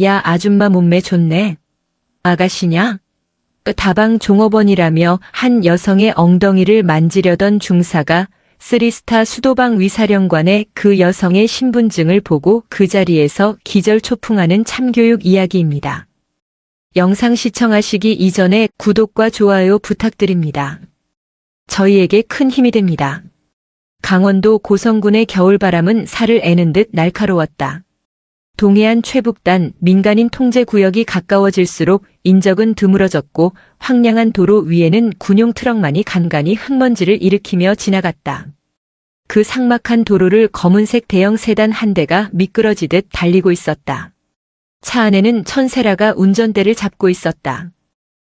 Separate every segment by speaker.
Speaker 1: 야, 아줌마 몸매 좋네. 아가씨냐? 다방 종업원이라며 한 여성의 엉덩이를 만지려던 중사가 3스타 수도방 위사령관의 그 여성의 신분증을 보고 그 자리에서 기절초풍하는 참교육 이야기입니다. 영상 시청하시기 이전에 구독과 좋아요 부탁드립니다. 저희에게 큰 힘이 됩니다. 강원도 고성군의 겨울바람은 살을 애는 듯 날카로웠다. 동해안 최북단 민간인 통제구역이 가까워질수록 인적은 드물어졌고 황량한 도로 위에는 군용 트럭만이 간간히 흙먼지를 일으키며 지나갔다. 그 삭막한 도로를 검은색 대형 세단 한 대가 미끄러지듯 달리고 있었다. 차 안에는 천세라가 운전대를 잡고 있었다.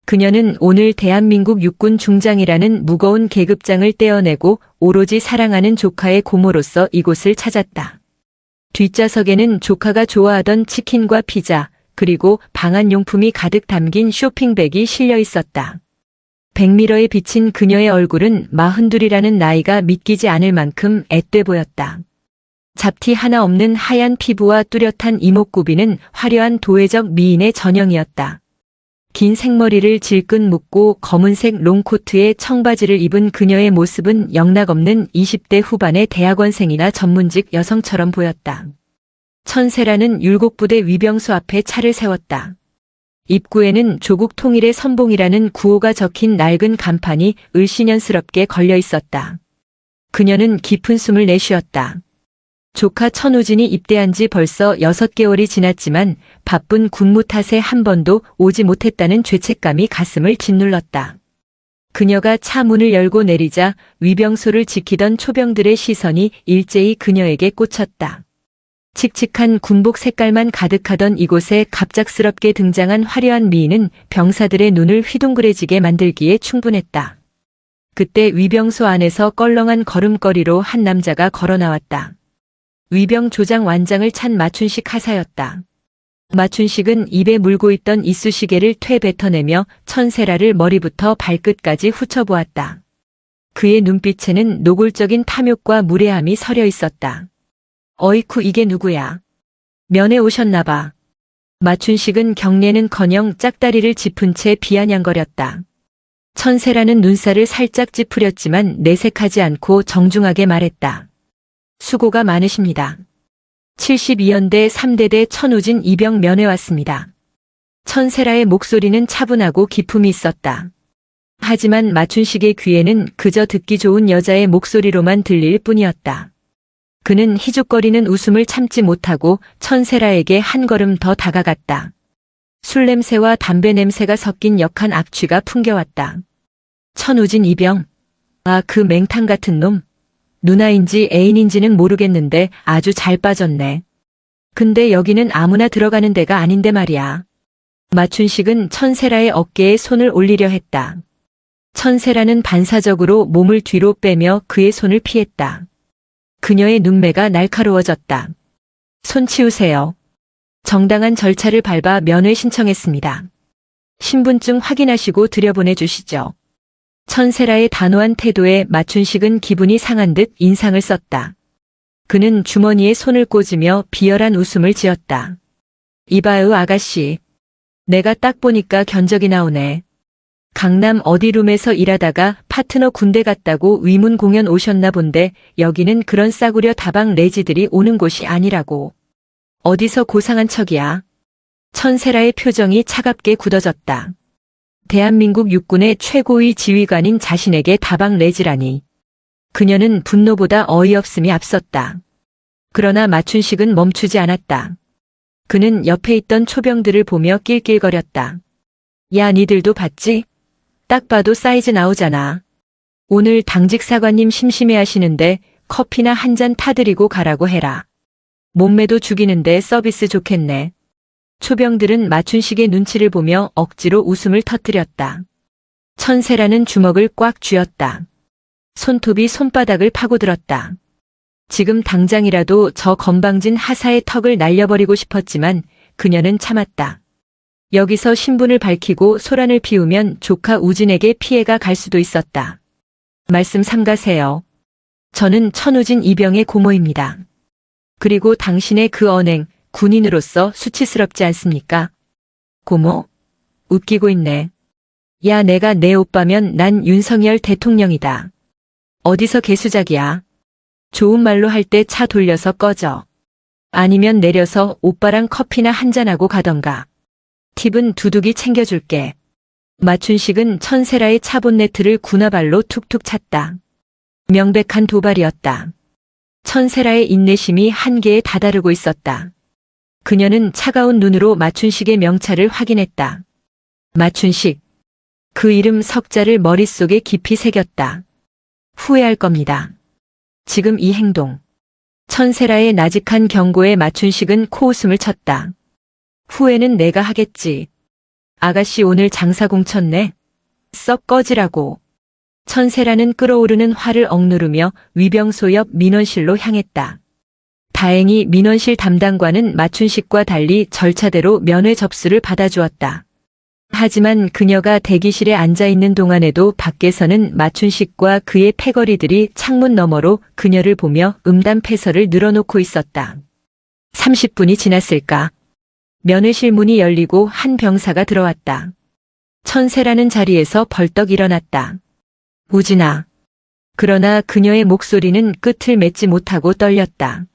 Speaker 1: 그녀는 오늘 대한민국 육군 중장이라는 무거운 계급장을 떼어내고 오로지 사랑하는 조카의 고모로서 이곳을 찾았다. 뒷좌석에는 조카가 좋아하던 치킨과 피자, 그리고 방한용품이 가득 담긴 쇼핑백이 실려 있었다. 백미러에 비친 그녀의 얼굴은 42이라는 나이가 믿기지 않을 만큼 앳돼 보였다. 잡티 하나 없는 하얀 피부와 뚜렷한 이목구비는 화려한 도회적 미인의 전형이었다. 긴 생머리를 질끈 묶고 검은색 롱코트에 청바지를 입은 그녀의 모습은 영락없는 20대 후반의 대학원생이나 전문직 여성처럼 보였다. 천세라는 율곡부대 위병소 앞에 차를 세웠다. 입구에는 조국 통일의 선봉이라는 구호가 적힌 낡은 간판이 을씨년스럽게 걸려 있었다. 그녀는 깊은 숨을 내쉬었다. 조카 천우진이 입대한 지 벌써 6개월이 지났지만 바쁜 군무 탓에 한 번도 오지 못했다는 죄책감이 가슴을 짓눌렀다. 그녀가 차 문을 열고 내리자 위병소를 지키던 초병들의 시선이 일제히 그녀에게 꽂혔다. 칙칙한 군복 색깔만 가득하던 이곳에 갑작스럽게 등장한 화려한 미인은 병사들의 눈을 휘둥그레지게 만들기에 충분했다. 그때 위병소 안에서 껄렁한 걸음걸이로 한 남자가 걸어 나왔다. 위병 조장 완장을 찬 마춘식 하사였다. 마춘식은 입에 물고 있던 이쑤시개를 퇴 뱉어내며 천세라를 머리부터 발끝까지 훑어보았다. 그의 눈빛에는 노골적인 탐욕과 무례함이 서려 있었다. 어이쿠, 이게 누구야? 면회 오셨나봐. 마춘식은 경례는커녕 짝다리를 짚은 채 비아냥거렸다. 천세라는 눈살을 살짝 찌푸렸지만 내색하지 않고 정중하게 말했다. 수고가 많으십니다. 72연대 3대대 천우진 이병 면회 왔습니다. 천세라의 목소리는 차분하고 기품이 있었다. 하지만 마춘식의 귀에는 그저 듣기 좋은 여자의 목소리로만 들릴 뿐이었다. 그는 희죽거리는 웃음을 참지 못하고 천세라에게 한 걸음 더 다가갔다. 술 냄새와 담배 냄새가 섞인 역한 악취가 풍겨왔다. 천우진 이병. 아, 그 맹탕 같은 놈. 누나인지 애인인지는 모르겠는데 아주 잘 빠졌네. 근데 여기는 아무나 들어가는 데가 아닌데 말이야. 마춘식은 천세라의 어깨에 손을 올리려 했다. 천세라는 반사적으로 몸을 뒤로 빼며 그의 손을 피했다. 그녀의 눈매가 날카로워졌다. 손 치우세요. 정당한 절차를 밟아 면회 신청했습니다. 신분증 확인하시고 들여보내주시죠. 천세라의 단호한 태도에 마춘식은 기분이 상한 듯 인상을 썼다. 그는 주머니에 손을 꽂으며 비열한 웃음을 지었다. 이봐요, 아가씨. 내가 딱 보니까 견적이 나오네. 강남 어디 룸에서 일하다가 파트너 군대 갔다고 위문 공연 오셨나 본데 여기는 그런 싸구려 다방 레지들이 오는 곳이 아니라고. 어디서 고상한 척이야. 천세라의 표정이 차갑게 굳어졌다. 대한민국 육군의 최고위 지휘관인 자신에게 다방 레지라니. 그녀는 분노보다 어이없음이 앞섰다. 그러나 마춘식은 멈추지 않았다. 그는 옆에 있던 초병들을 보며 낄낄거렸다. 야, 니들도 봤지? 딱 봐도 사이즈 나오잖아. 오늘 당직 사관님 심심해하시는데 커피나 한 잔 타드리고 가라고 해라. 몸매도 죽이는데 서비스 좋겠네. 초병들은 마춘식의 눈치를 보며 억지로 웃음을 터뜨렸다. 천세라는 주먹을 꽉 쥐었다. 손톱이 손바닥을 파고들었다. 지금 당장이라도 저 건방진 하사의 턱을 날려버리고 싶었지만 그녀는 참았다. 여기서 신분을 밝히고 소란을 피우면 조카 우진에게 피해가 갈 수도 있었다. 말씀 삼가세요. 저는 천우진 이병의 고모입니다. 그리고 당신의 그 언행, 군인으로서 수치스럽지 않습니까? 고모, 웃기고 있네. 야, 내가 내 오빠면 난 윤석열 대통령이다. 어디서 개수작이야. 좋은 말로 할 때 차 돌려서 꺼져. 아니면 내려서 오빠랑 커피나 한잔하고 가던가. 팁은 두둑이 챙겨줄게. 마춘식은 천세라의 차 본네트를 군화발로 툭툭 찼다. 명백한 도발이었다. 천세라의 인내심이 한계에 다다르고 있었다. 그녀는 차가운 눈으로 마춘식의 명찰을 확인했다. 마춘식. 그 이름 석자를 머릿속에 깊이 새겼다. 후회할 겁니다. 지금 이 행동. 천세라의 나직한 경고에 마춘식은 코웃음을 쳤다. 후회는 내가 하겠지. 아가씨 오늘 장사 공쳤네. 썩 꺼지라고. 천세라는 끓어오르는 화를 억누르며 위병소 옆 민원실로 향했다. 다행히 민원실 담당관은 마춘식과 달리 절차대로 면회 접수를 받아주었다. 하지만 그녀가 대기실에 앉아있는 동안에도 밖에서는 마춘식과 그의 패거리들이 창문 너머로 그녀를 보며 음담패설을 늘어놓고 있었다. 30분이 지났을까? 면회실 문이 열리고 한 병사가 들어왔다. 천세라는 자리에서 벌떡 일어났다. 우진아. 그러나 그녀의 목소리는 끝을 맺지 못하고 떨렸다.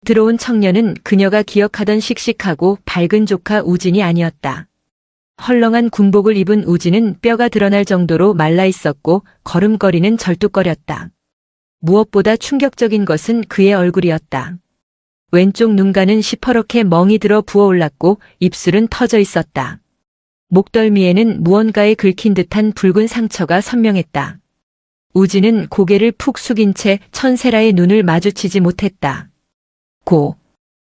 Speaker 1: 들어온 청년은 그녀가 기억하던 씩씩하고 밝은 조카 우진이 아니었다. 헐렁한 군복을 입은 우진은 뼈가 드러날 정도로 말라 있었고 걸음걸이는 절뚝거렸다. 무엇보다 충격적인 것은 그의 얼굴이었다. 왼쪽 눈가는 시퍼렇게 멍이 들어 부어올랐고 입술은 터져 있었다. 목덜미에는 무언가에 긁힌 듯한 붉은 상처가 선명했다. 우진은 고개를 푹 숙인 채 천세라의 눈을 마주치지 못했다.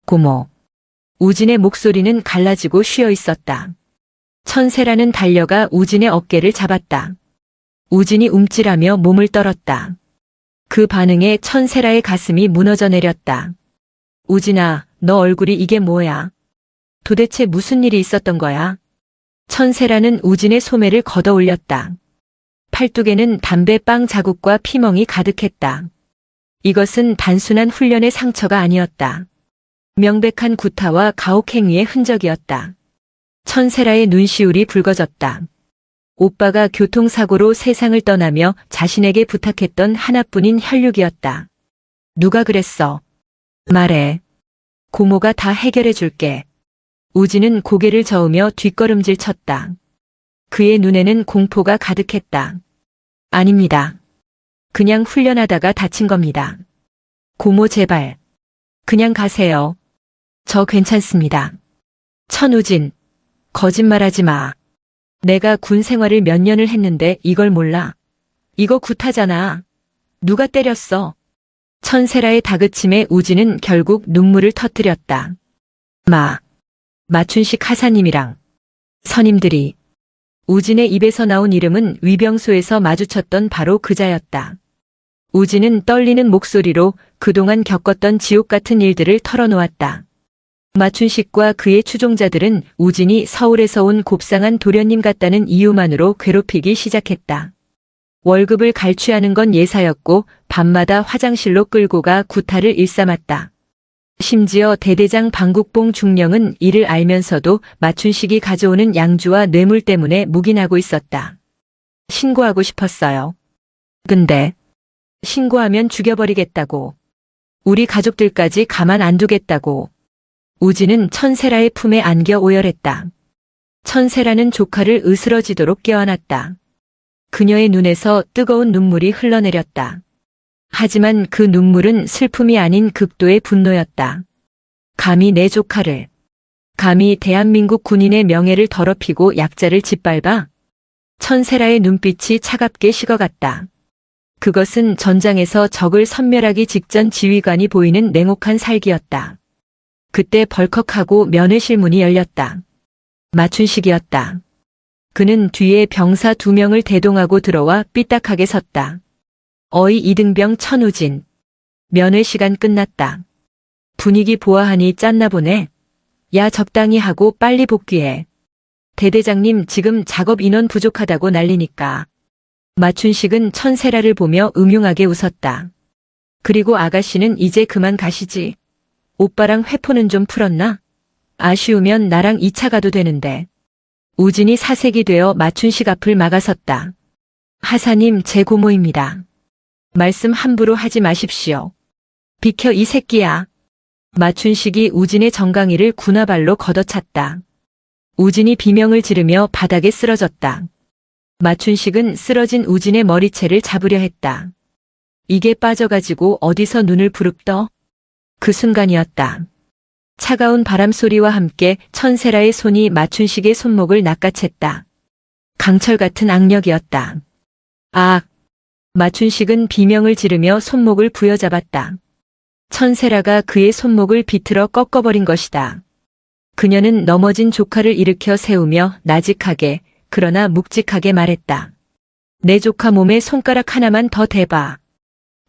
Speaker 1: 고모. 우진의 목소리는 갈라지고 쉬어 있었다. 천세라는 달려가 우진의 어깨를 잡았다. 우진이 움찔하며 몸을 떨었다. 그 반응에 천세라의 가슴이 무너져 내렸다. 우진아, 너 얼굴이 이게 뭐야? 도대체 무슨 일이 있었던 거야? 천세라는 우진의 소매를 걷어 올렸다. 팔뚝에는 담배빵 자국과 피멍이 가득했다. 이것은 단순한 훈련의 상처가 아니었다. 명백한 구타와 가혹행위의 흔적이었다. 천세라의 눈시울이 붉어졌다. 오빠가 교통사고로 세상을 떠나며 자신에게 부탁했던 하나뿐인 혈육이었다. 누가 그랬어? 말해. 고모가 다 해결해 줄게. 우진은 고개를 저으며 뒷걸음질 쳤다. 그의 눈에는 공포가 가득했다. 아닙니다. 그냥 훈련하다가 다친 겁니다. 고모 제발. 그냥 가세요. 저 괜찮습니다. 천우진. 거짓말하지 마. 내가 군 생활을 몇 년을 했는데 이걸 몰라. 이거 구타잖아. 누가 때렸어? 천세라의 다그침에 우진은 결국 눈물을 터뜨렸다. 마춘식 하사님이랑 선임들이. 우진의 입에서 나온 이름은 위병소에서 마주쳤던 바로 그자였다. 우진은 떨리는 목소리로 그동안 겪었던 지옥 같은 일들을 털어놓았다. 마춘식과 그의 추종자들은 우진이 서울에서 온 곱상한 도련님 같다는 이유만으로 괴롭히기 시작했다. 월급을 갈취하는 건 예사였고 밤마다 화장실로 끌고 가 구타를 일삼았다. 심지어 대대장 방국봉 중령은 이를 알면서도 마춘식이 가져오는 양주와 뇌물 때문에 묵인하고 있었다. 신고하고 싶었어요. 근데 신고하면 죽여버리겠다고. 우리 가족들까지 가만 안 두겠다고. 우진은 천세라의 품에 안겨 오열했다. 천세라는 조카를 으스러지도록 껴안았다. 그녀의 눈에서 뜨거운 눈물이 흘러내렸다. 하지만 그 눈물은 슬픔이 아닌 극도의 분노였다. 감히 내 조카를, 감히 대한민국 군인의 명예를 더럽히고 약자를 짓밟아? 천세라의 눈빛이 차갑게 식어갔다. 그것은 전장에서 적을 섬멸하기 직전 지휘관이 보이는 냉혹한 살기였다. 그때 벌컥하고 면회실 문이 열렸다. 마춘식이었다. 그는 뒤에 병사 2명을 대동하고 들어와 삐딱하게 섰다. 어이 이등병 천우진. 면회 시간 끝났다. 분위기 보아하니 짰나 보네. 야 적당히 하고 빨리 복귀해. 대대장님 지금 작업 인원 부족하다고 난리니까. 마춘식은 천세라를 보며 음흉하게 웃었다. 그리고 아가씨는 이제 그만 가시지. 오빠랑 회포는 좀 풀었나? 아쉬우면 나랑 2차 가도 되는데. 우진이 사색이 되어 마춘식 앞을 막아섰다. 하사님, 제 고모입니다. 말씀 함부로 하지 마십시오. 비켜 이 새끼야. 마춘식이 우진의 정강이를 군화발로 걷어찼다. 우진이 비명을 지르며 바닥에 쓰러졌다. 마춘식은 쓰러진 우진의 머리채를 잡으려 했다. 이게 빠져가지고 어디서 눈을 부릅떠? 그 순간이었다. 차가운 바람 소리와 함께 천세라의 손이 마춘식의 손목을 낚아챘다. 강철 같은 악력이었다. 아! 마춘식은 비명을 지르며 손목을 부여잡았다. 천세라가 그의 손목을 비틀어 꺾어버린 것이다. 그녀는 넘어진 조카를 일으켜 세우며 나직하게, 그러나 묵직하게 말했다. 내 조카 몸에 손가락 하나만 더 대봐.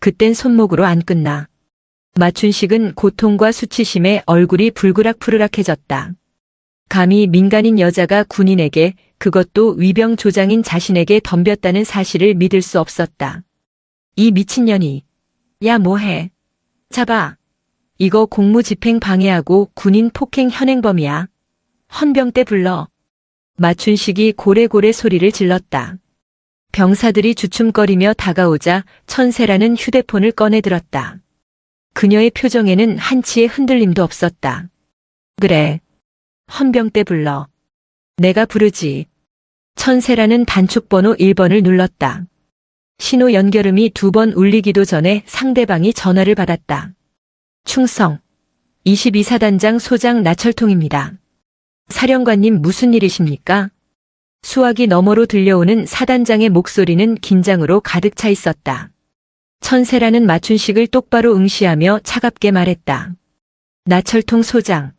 Speaker 1: 그땐 손목으로 안 끝나. 마춘식은 고통과 수치심에 얼굴이 불그락푸르락해졌다. 감히 민간인 여자가 군인에게, 그것도 위병 조장인 자신에게 덤볐다는 사실을 믿을 수 없었다. 이 미친년이. 야 뭐해. 잡아. 이거 공무집행 방해하고 군인 폭행 현행범이야. 헌병대 불러. 마춘식이 고래고래 소리를 질렀다. 병사들이 주춤거리며 다가오자 천세라는 휴대폰을 꺼내들었다. 그녀의 표정에는 한치의 흔들림도 없었다. 그래. 헌병대 불러. 내가 부르지. 천세라는 단축번호 1번을 눌렀다. 신호 연결음이 2번 울리기도 전에 상대방이 전화를 받았다. 충성. 22사단장 소장 나철통입니다. 사령관님 무슨 일이십니까? 수화기 너머로 들려오는 사단장의 목소리는 긴장으로 가득 차 있었다. 천세라는 마춘식을 똑바로 응시하며 차갑게 말했다. 나철통 소장.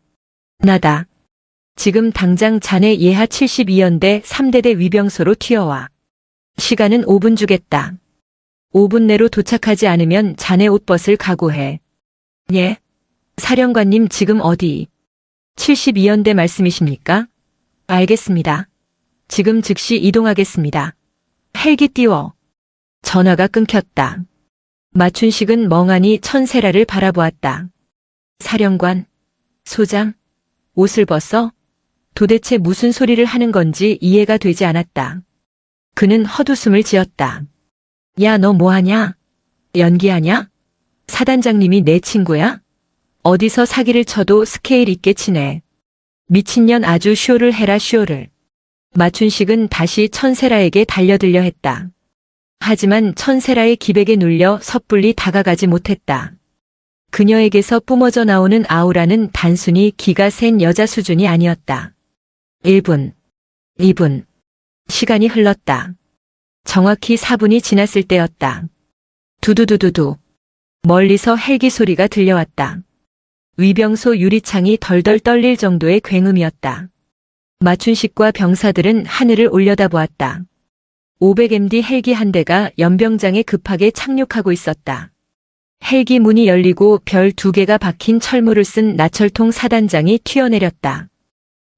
Speaker 1: 나다. 지금 당장 자네 예하 72연대 3대대 위병소로 튀어와. 시간은 5분 주겠다. 5분 내로 도착하지 않으면 자네 옷 벗을 각오해. 예? 사령관님 지금 어디? 72연대 말씀이십니까? 알겠습니다. 지금 즉시 이동하겠습니다. 헬기 띄워. 전화가 끊겼다. 마춘식은 멍하니 천세라를 바라보았다. 사령관, 소장, 옷을 벗어? 도대체 무슨 소리를 하는 건지 이해가 되지 않았다. 그는 헛웃음을 지었다. 야, 너 뭐하냐? 연기하냐? 사단장님이 내 친구야? 어디서 사기를 쳐도 스케일 있게 치네. 미친년 아주 쇼를 해라 쇼를. 마춘식은 다시 천세라에게 달려들려 했다. 하지만 천세라의 기백에 눌려 섣불리 다가가지 못했다. 그녀에게서 뿜어져 나오는 아우라는 단순히 기가 센 여자 수준이 아니었다. 1분, 2분. 시간이 흘렀다. 정확히 4분이 지났을 때였다. 두두두두두. 멀리서 헬기 소리가 들려왔다. 위병소 유리창이 덜덜 떨릴 정도의 굉음이었다. 마춘식과 병사들은 하늘을 올려다보았다. 500MD 헬기 한 대가 연병장에 급하게 착륙하고 있었다. 헬기 문이 열리고 별 2개가 박힌 철물을 쓴 나철통 사단장이 튀어내렸다.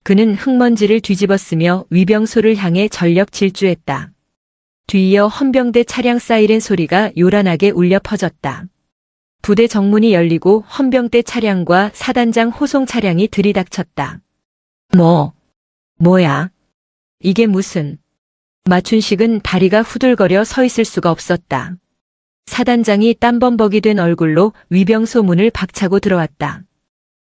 Speaker 1: 그는 흙먼지를 뒤집어쓰며 위병소를 향해 전력 질주했다. 뒤이어 헌병대 차량 사이렌 소리가 요란하게 울려 퍼졌다. 부대 정문이 열리고 헌병대 차량과 사단장 호송 차량이 들이닥쳤다. 뭐야? 이게 무슨... 마춘식은 다리가 후들거려 서 있을 수가 없었다. 사단장이 땀범벅이 된 얼굴로 위병소 문을 박차고 들어왔다.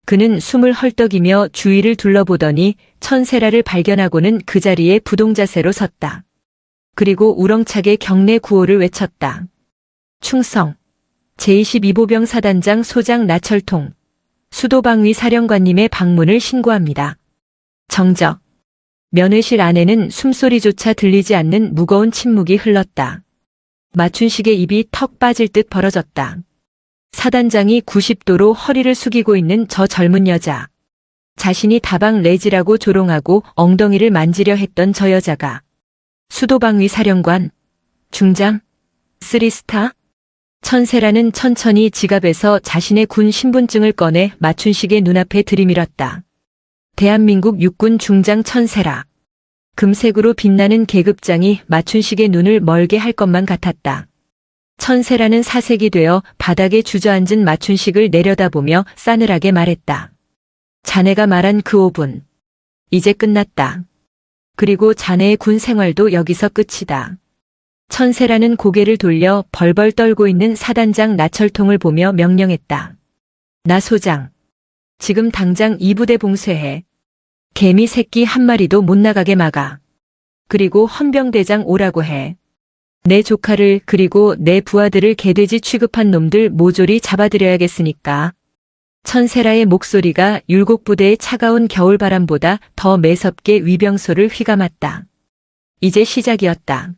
Speaker 1: 그는 숨을 헐떡이며 주위를 둘러보더니 천세라를 발견하고는 그 자리에 부동자세로 섰다. 그리고 우렁차게 경례 구호를 외쳤다. 충성. 제22보병 사단장 소장 나철통. 수도방위 사령관님의 방문을 신고합니다. 정적. 면회실 안에는 숨소리조차 들리지 않는 무거운 침묵이 흘렀다. 마춘식의 입이 턱 빠질 듯 벌어졌다. 사단장이 90도로 허리를 숙이고 있는 저 젊은 여자. 자신이 다방 레지라고 조롱하고 엉덩이를 만지려 했던 저 여자가 수도방위 사령관, 중장, 3스타? 천세라는 천천히 지갑에서 자신의 군 신분증을 꺼내 마춘식의 눈앞에 들이밀었다. 대한민국 육군 중장 천세라. 금색으로 빛나는 계급장이 마춘식의 눈을 멀게 할 것만 같았다. 천세라는 사색이 되어 바닥에 주저앉은 마춘식을 내려다보며 싸늘하게 말했다. 자네가 말한 그 5분. 이제 끝났다. 그리고 자네의 군 생활도 여기서 끝이다. 천세라는 고개를 돌려 벌벌 떨고 있는 사단장 나철통을 보며 명령했다. 나 소장. 지금 당장 이 부대 봉쇄해. 개미 새끼 한 마리도 못 나가게 막아. 그리고 헌병대장 오라고 해. 내 조카를 그리고 내 부하들을 개돼지 취급한 놈들 모조리 잡아들여야겠으니까. 천세라의 목소리가 율곡부대의 차가운 겨울바람보다 더 매섭게 위병소를 휘감았다. 이제 시작이었다.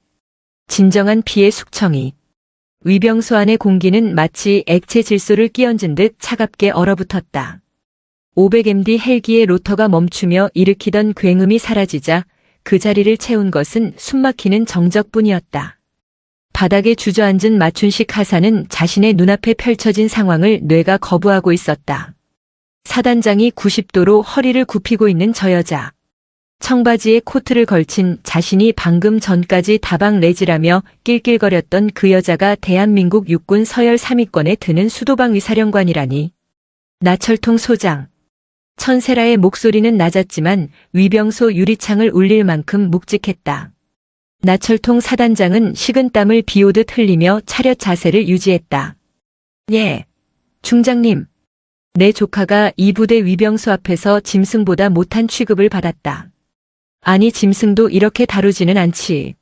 Speaker 1: 진정한 피의 숙청이. 위병소 안의 공기는 마치 액체 질소를 끼얹은 듯 차갑게 얼어붙었다. 500md 헬기의 로터가 멈추며 일으키던 굉음이 사라지자 그 자리를 채운 것은 숨막히는 정적뿐이었다. 바닥에 주저앉은 마춘식 하사는 자신의 눈앞에 펼쳐진 상황을 뇌가 거부하고 있었다. 사단장이 90도로 허리를 굽히고 있는 저 여자. 청바지에 코트를 걸친 자신이 방금 전까지 다방 레지라며 낄낄거렸던 그 여자가 대한민국 육군 서열 3위권에 드는 수도방 위사령관이라니. 나철통 소장. 천세라의 목소리는 낮았지만 위병소 유리창을 울릴 만큼 묵직했다. 나철통 사단장은 식은땀을 비오듯 흘리며 차렷 자세를 유지했다. 예, 중장님. 내 조카가 이 부대 위병소 앞에서 짐승보다 못한 취급을 받았다. 아니 짐승도 이렇게 다루지는 않지.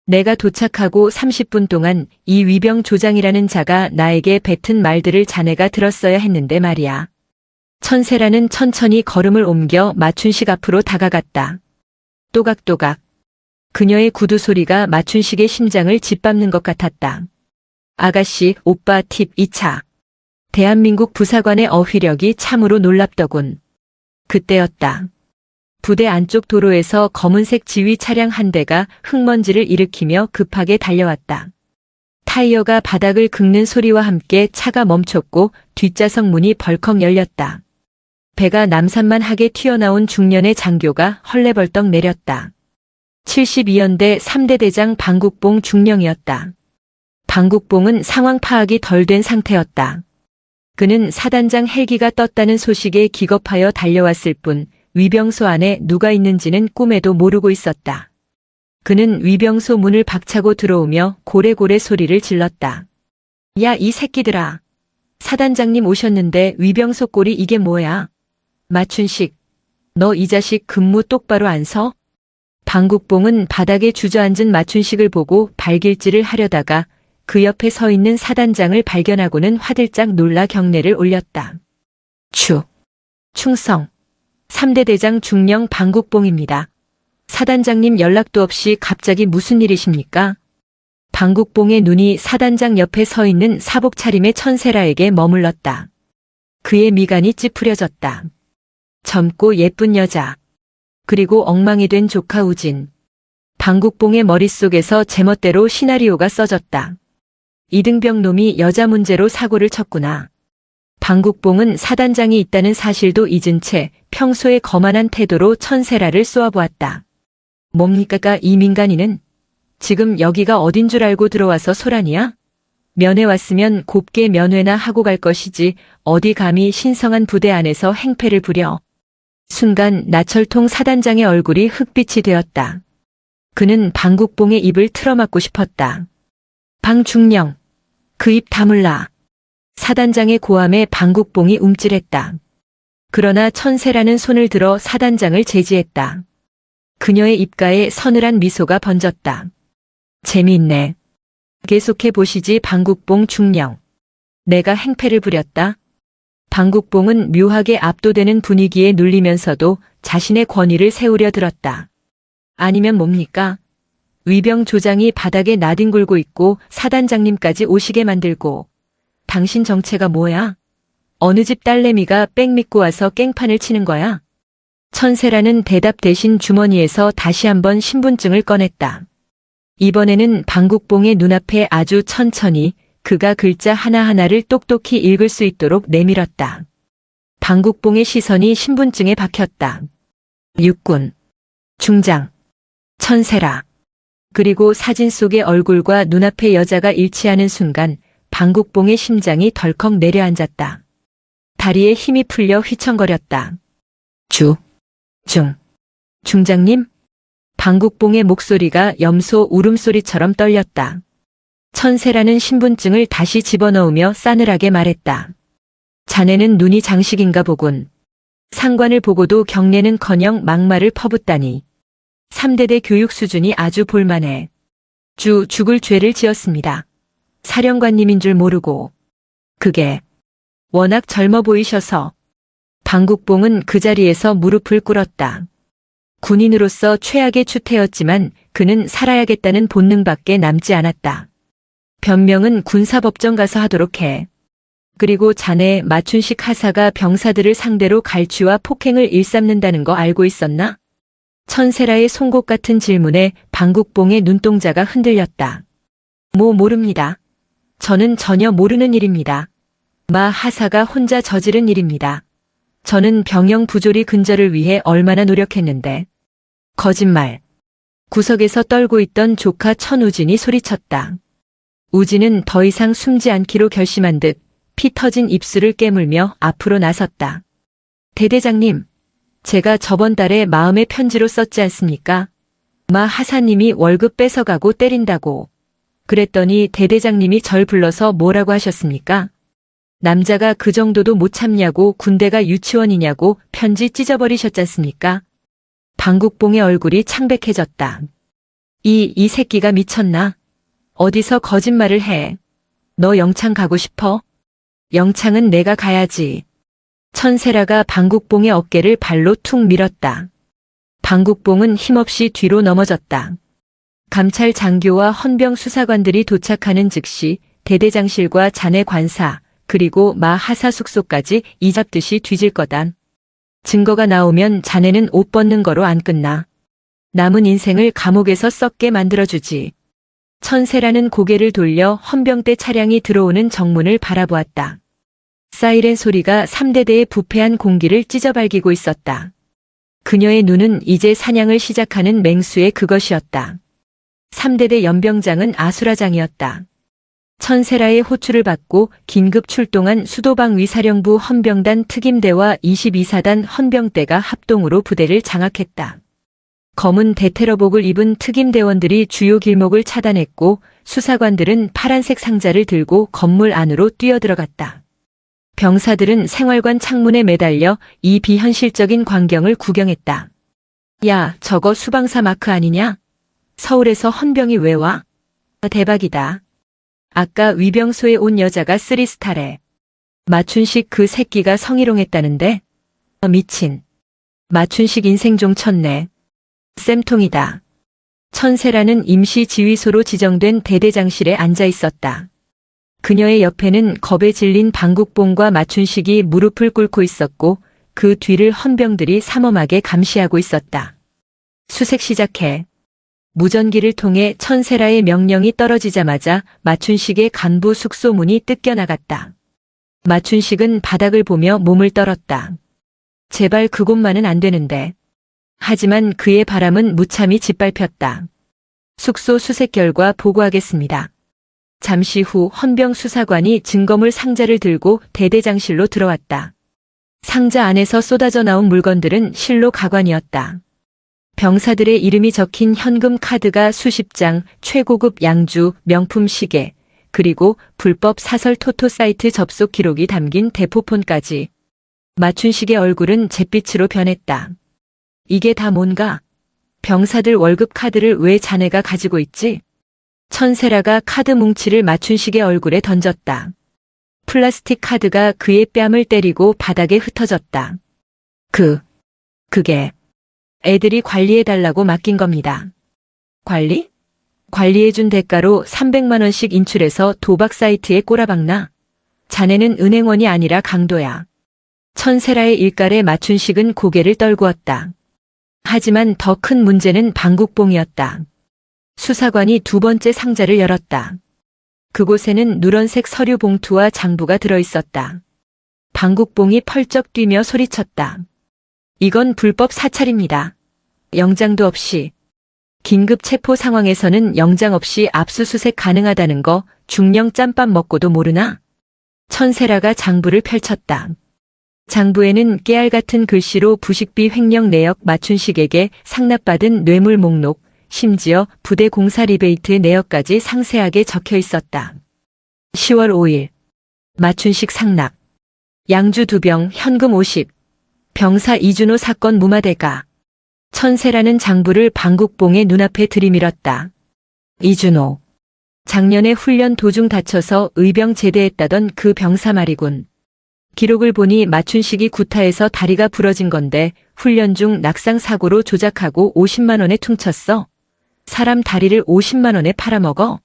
Speaker 1: 내가 도착하고 30분 동안 이 위병 조장이라는 자가 나에게 뱉은 말들을 자네가 들었어야 했는데 말이야. 천세라는 천천히 걸음을 옮겨 마춘식 앞으로 다가갔다. 또각또각. 그녀의 구두 소리가 마춘식의 심장을 짓밟는 것 같았다. 아가씨, 오빠 팁 2차. 대한민국 부사관의 어휘력이 참으로 놀랍더군. 그때였다. 부대 안쪽 도로에서 검은색 지휘 차량 한 대가 흙먼지를 일으키며 급하게 달려왔다. 타이어가 바닥을 긁는 소리와 함께 차가 멈췄고 뒷좌석 문이 벌컥 열렸다. 배가 남산만하게 튀어나온 중년의 장교가 헐레벌떡 내렸다. 72연대 3대 대장 방국봉 중령이었다. 방국봉은 상황 파악이 덜 된 상태였다. 그는 사단장 헬기가 떴다는 소식에 기겁하여 달려왔을 뿐 위병소 안에 누가 있는지는 꿈에도 모르고 있었다. 그는 위병소 문을 박차고 들어오며 고래고래 소리를 질렀다. 야, 이 새끼들아. 사단장님 오셨는데 위병소 꼴이 이게 뭐야? 마춘식, 너 이 자식 근무 똑바로 안 서? 방국봉은 바닥에 주저앉은 마춘식을 보고 발길질을 하려다가 그 옆에 서 있는 사단장을 발견하고는 화들짝 놀라 경례를 올렸다. 충성. 3대 대장 중령 방국봉입니다. 사단장님 연락도 없이 갑자기 무슨 일이십니까? 방국봉의 눈이 사단장 옆에 서 있는 사복 차림의 천세라에게 머물렀다. 그의 미간이 찌푸려졌다. 젊고 예쁜 여자. 그리고 엉망이 된 조카 우진. 방국봉의 머릿속에서 제멋대로 시나리오가 써졌다. 이등병 놈이 여자 문제로 사고를 쳤구나. 방국봉은 사단장이 있다는 사실도 잊은 채 평소에 거만한 태도로 천세라를 쏘아보았다. 뭡니까 이 민간인은? 지금 여기가 어딘 줄 알고 들어와서 소란이야? 면회 왔으면 곱게 면회나 하고 갈 것이지 어디 감히 신성한 부대 안에서 행패를 부려. 순간 나철통 사단장의 얼굴이 흑빛이 되었다. 그는 방국봉의 입을 틀어막고 싶었다. 방중령, 그 입 다물라. 사단장의 고함에 방국봉이 움찔했다. 그러나 천세라는 손을 들어 사단장을 제지했다. 그녀의 입가에 서늘한 미소가 번졌다. 재미있네. 계속해 보시지 방국봉 중령. 내가 행패를 부렸다. 방국봉은 묘하게 압도되는 분위기에 눌리면서도 자신의 권위를 세우려 들었다. 아니면 뭡니까? 위병 조장이 바닥에 나뒹굴고 있고 사단장님까지 오시게 만들고 당신 정체가 뭐야? 어느 집 딸내미가 백 믿고 와서 깽판을 치는 거야? 천세라는 대답 대신 주머니에서 다시 한번 신분증을 꺼냈다. 이번에는 방국봉의 눈앞에 아주 천천히 그가 글자 하나하나를 똑똑히 읽을 수 있도록 내밀었다. 방국봉의 시선이 신분증에 박혔다. 육군 중장 천세라. 그리고 사진 속의 얼굴과 눈앞의 여자가 일치하는 순간 방국봉의 심장이 덜컥 내려앉았다. 다리에 힘이 풀려 휘청거렸다. 중장님? 방국봉의 목소리가 염소 울음소리처럼 떨렸다. 천세라는 신분증을 다시 집어넣으며 싸늘하게 말했다. 자네는 눈이 장식인가 보군. 상관을 보고도 경례는커녕 막말을 퍼붓다니. 3대대 교육 수준이 아주 볼만해. 죽을 죄를 지었습니다. 사령관님인 줄 모르고. 그게 워낙 젊어 보이셔서. 방국봉은 그 자리에서 무릎을 꿇었다. 군인으로서 최악의 추태였지만 그는 살아야겠다는 본능밖에 남지 않았다. 변명은 군사법정 가서 하도록 해. 그리고 자네 마춘식 하사가 병사들을 상대로 갈취와 폭행을 일삼는다는 거 알고 있었나? 천세라의 송곳 같은 질문에 방국봉의 눈동자가 흔들렸다. 모릅니다. 저는 전혀 모르는 일입니다. 마 하사가 혼자 저지른 일입니다. 저는 병영 부조리 근절을 위해 얼마나 노력했는데. 거짓말. 구석에서 떨고 있던 조카 천우진이 소리쳤다. 우진은 더 이상 숨지 않기로 결심한 듯 피 터진 입술을 깨물며 앞으로 나섰다. 대대장님, 제가 저번 달에 마음의 편지로 썼지 않습니까? 마 하사님이 월급 뺏어가고 때린다고. 그랬더니 대대장님이 절 불러서 뭐라고 하셨습니까? 남자가 그 정도도 못 참냐고 군대가 유치원이냐고 편지 찢어버리셨지 않습니까? 방국봉의 얼굴이 창백해졌다. 이 새끼가 미쳤나? 어디서 거짓말을 해? 너 영창 가고 싶어? 영창은 내가 가야지. 천세라가 방국봉의 어깨를 발로 툭 밀었다. 방국봉은 힘없이 뒤로 넘어졌다. 감찰 장교와 헌병 수사관들이 도착하는 즉시 대대장실과 자네 관사 그리고 마 하사 숙소까지 이잡듯이 뒤질 거다. 증거가 나오면 자네는 옷 벗는 거로 안 끝나. 남은 인생을 감옥에서 썩게 만들어주지. 천세라는 고개를 돌려 헌병대 차량이 들어오는 정문을 바라보았다. 사이렌 소리가 3대대의 부패한 공기를 찢어발기고 있었다. 그녀의 눈은 이제 사냥을 시작하는 맹수의 그것이었다. 3대대 연병장은 아수라장이었다. 천세라의 호출을 받고 긴급 출동한 수도방 위사령부 헌병단 특임대와 22사단 헌병대가 합동으로 부대를 장악했다. 검은 대테러복을 입은 특임대원들이 주요 길목을 차단했고 수사관들은 파란색 상자를 들고 건물 안으로 뛰어들어갔다. 병사들은 생활관 창문에 매달려 이 비현실적인 광경을 구경했다. 야, 저거 수방사 마크 아니냐? 서울에서 헌병이 왜 와? 대박이다. 아까 위병소에 온 여자가 3스타래. 마춘식 그 새끼가 성희롱했다는데? 미친. 마춘식 인생 종 쳤네. 쌤통이다. 천세라는 임시 지휘소로 지정된 대대장실에 앉아 있었다. 그녀의 옆에는 겁에 질린 방국봉과 마춘식이 무릎을 꿇고 있었고 그 뒤를 헌병들이 삼엄하게 감시하고 있었다. 수색 시작해. 무전기를 통해 천세라의 명령이 떨어지자마자 마춘식의 간부 숙소 문이 뜯겨나갔다. 마춘식은 바닥을 보며 몸을 떨었다. 제발 그곳만은 안 되는데. 하지만 그의 바람은 무참히 짓밟혔다. 숙소 수색 결과 보고하겠습니다. 잠시 후 헌병 수사관이 증거물 상자를 들고 대대장실로 들어왔다. 상자 안에서 쏟아져 나온 물건들은 실로 가관이었다. 병사들의 이름이 적힌 현금 카드가 수십 장, 최고급 양주, 명품 시계, 그리고 불법 사설 토토 사이트 접속 기록이 담긴 대포폰까지. 마춘식의 얼굴은 잿빛으로 변했다. 이게 다 뭔가? 병사들 월급 카드를 왜 자네가 가지고 있지? 천세라가 카드 뭉치를 마춘식의 얼굴에 던졌다. 플라스틱 카드가 그의 뺨을 때리고 바닥에 흩어졌다. 그게 애들이 관리해달라고 맡긴 겁니다. 관리? 관리해준 대가로 300만 원씩 인출해서 도박 사이트에 꼬라박나? 자네는 은행원이 아니라 강도야. 천세라의 일갈에 마춘식은 고개를 떨구었다. 하지만 더 큰 문제는 방국봉이었다. 수사관이 두 번째 상자를 열었다. 그곳에는 누런색 서류 봉투와 장부가 들어있었다. 방국봉이 펄쩍 뛰며 소리쳤다. 이건 불법 사찰입니다. 영장도 없이. 긴급 체포 상황에서는 영장 없이 압수수색 가능하다는 거 중령 짬밥 먹고도 모르나? 천세라가 장부를 펼쳤다. 장부에는 깨알 같은 글씨로 부식비 횡령 내역 마춘식에게 상납받은 뇌물 목록, 심지어 부대 공사 리베이트 내역까지 상세하게 적혀 있었다. 10월 5일. 마춘식 상납. 양주 2병, 현금 50. 병사 이준호 사건 무마대가. 천세라는 장부를 방국봉의 눈앞에 들이밀었다. 이준호. 작년에 훈련 도중 다쳐서 의병 제대했다던 그 병사 말이군. 기록을 보니 마춘식이 구타해서 다리가 부러진 건데 훈련 중 낙상 사고로 조작하고 50만 원에 퉁쳤어. 사람 다리를 50만 원에 팔아먹어?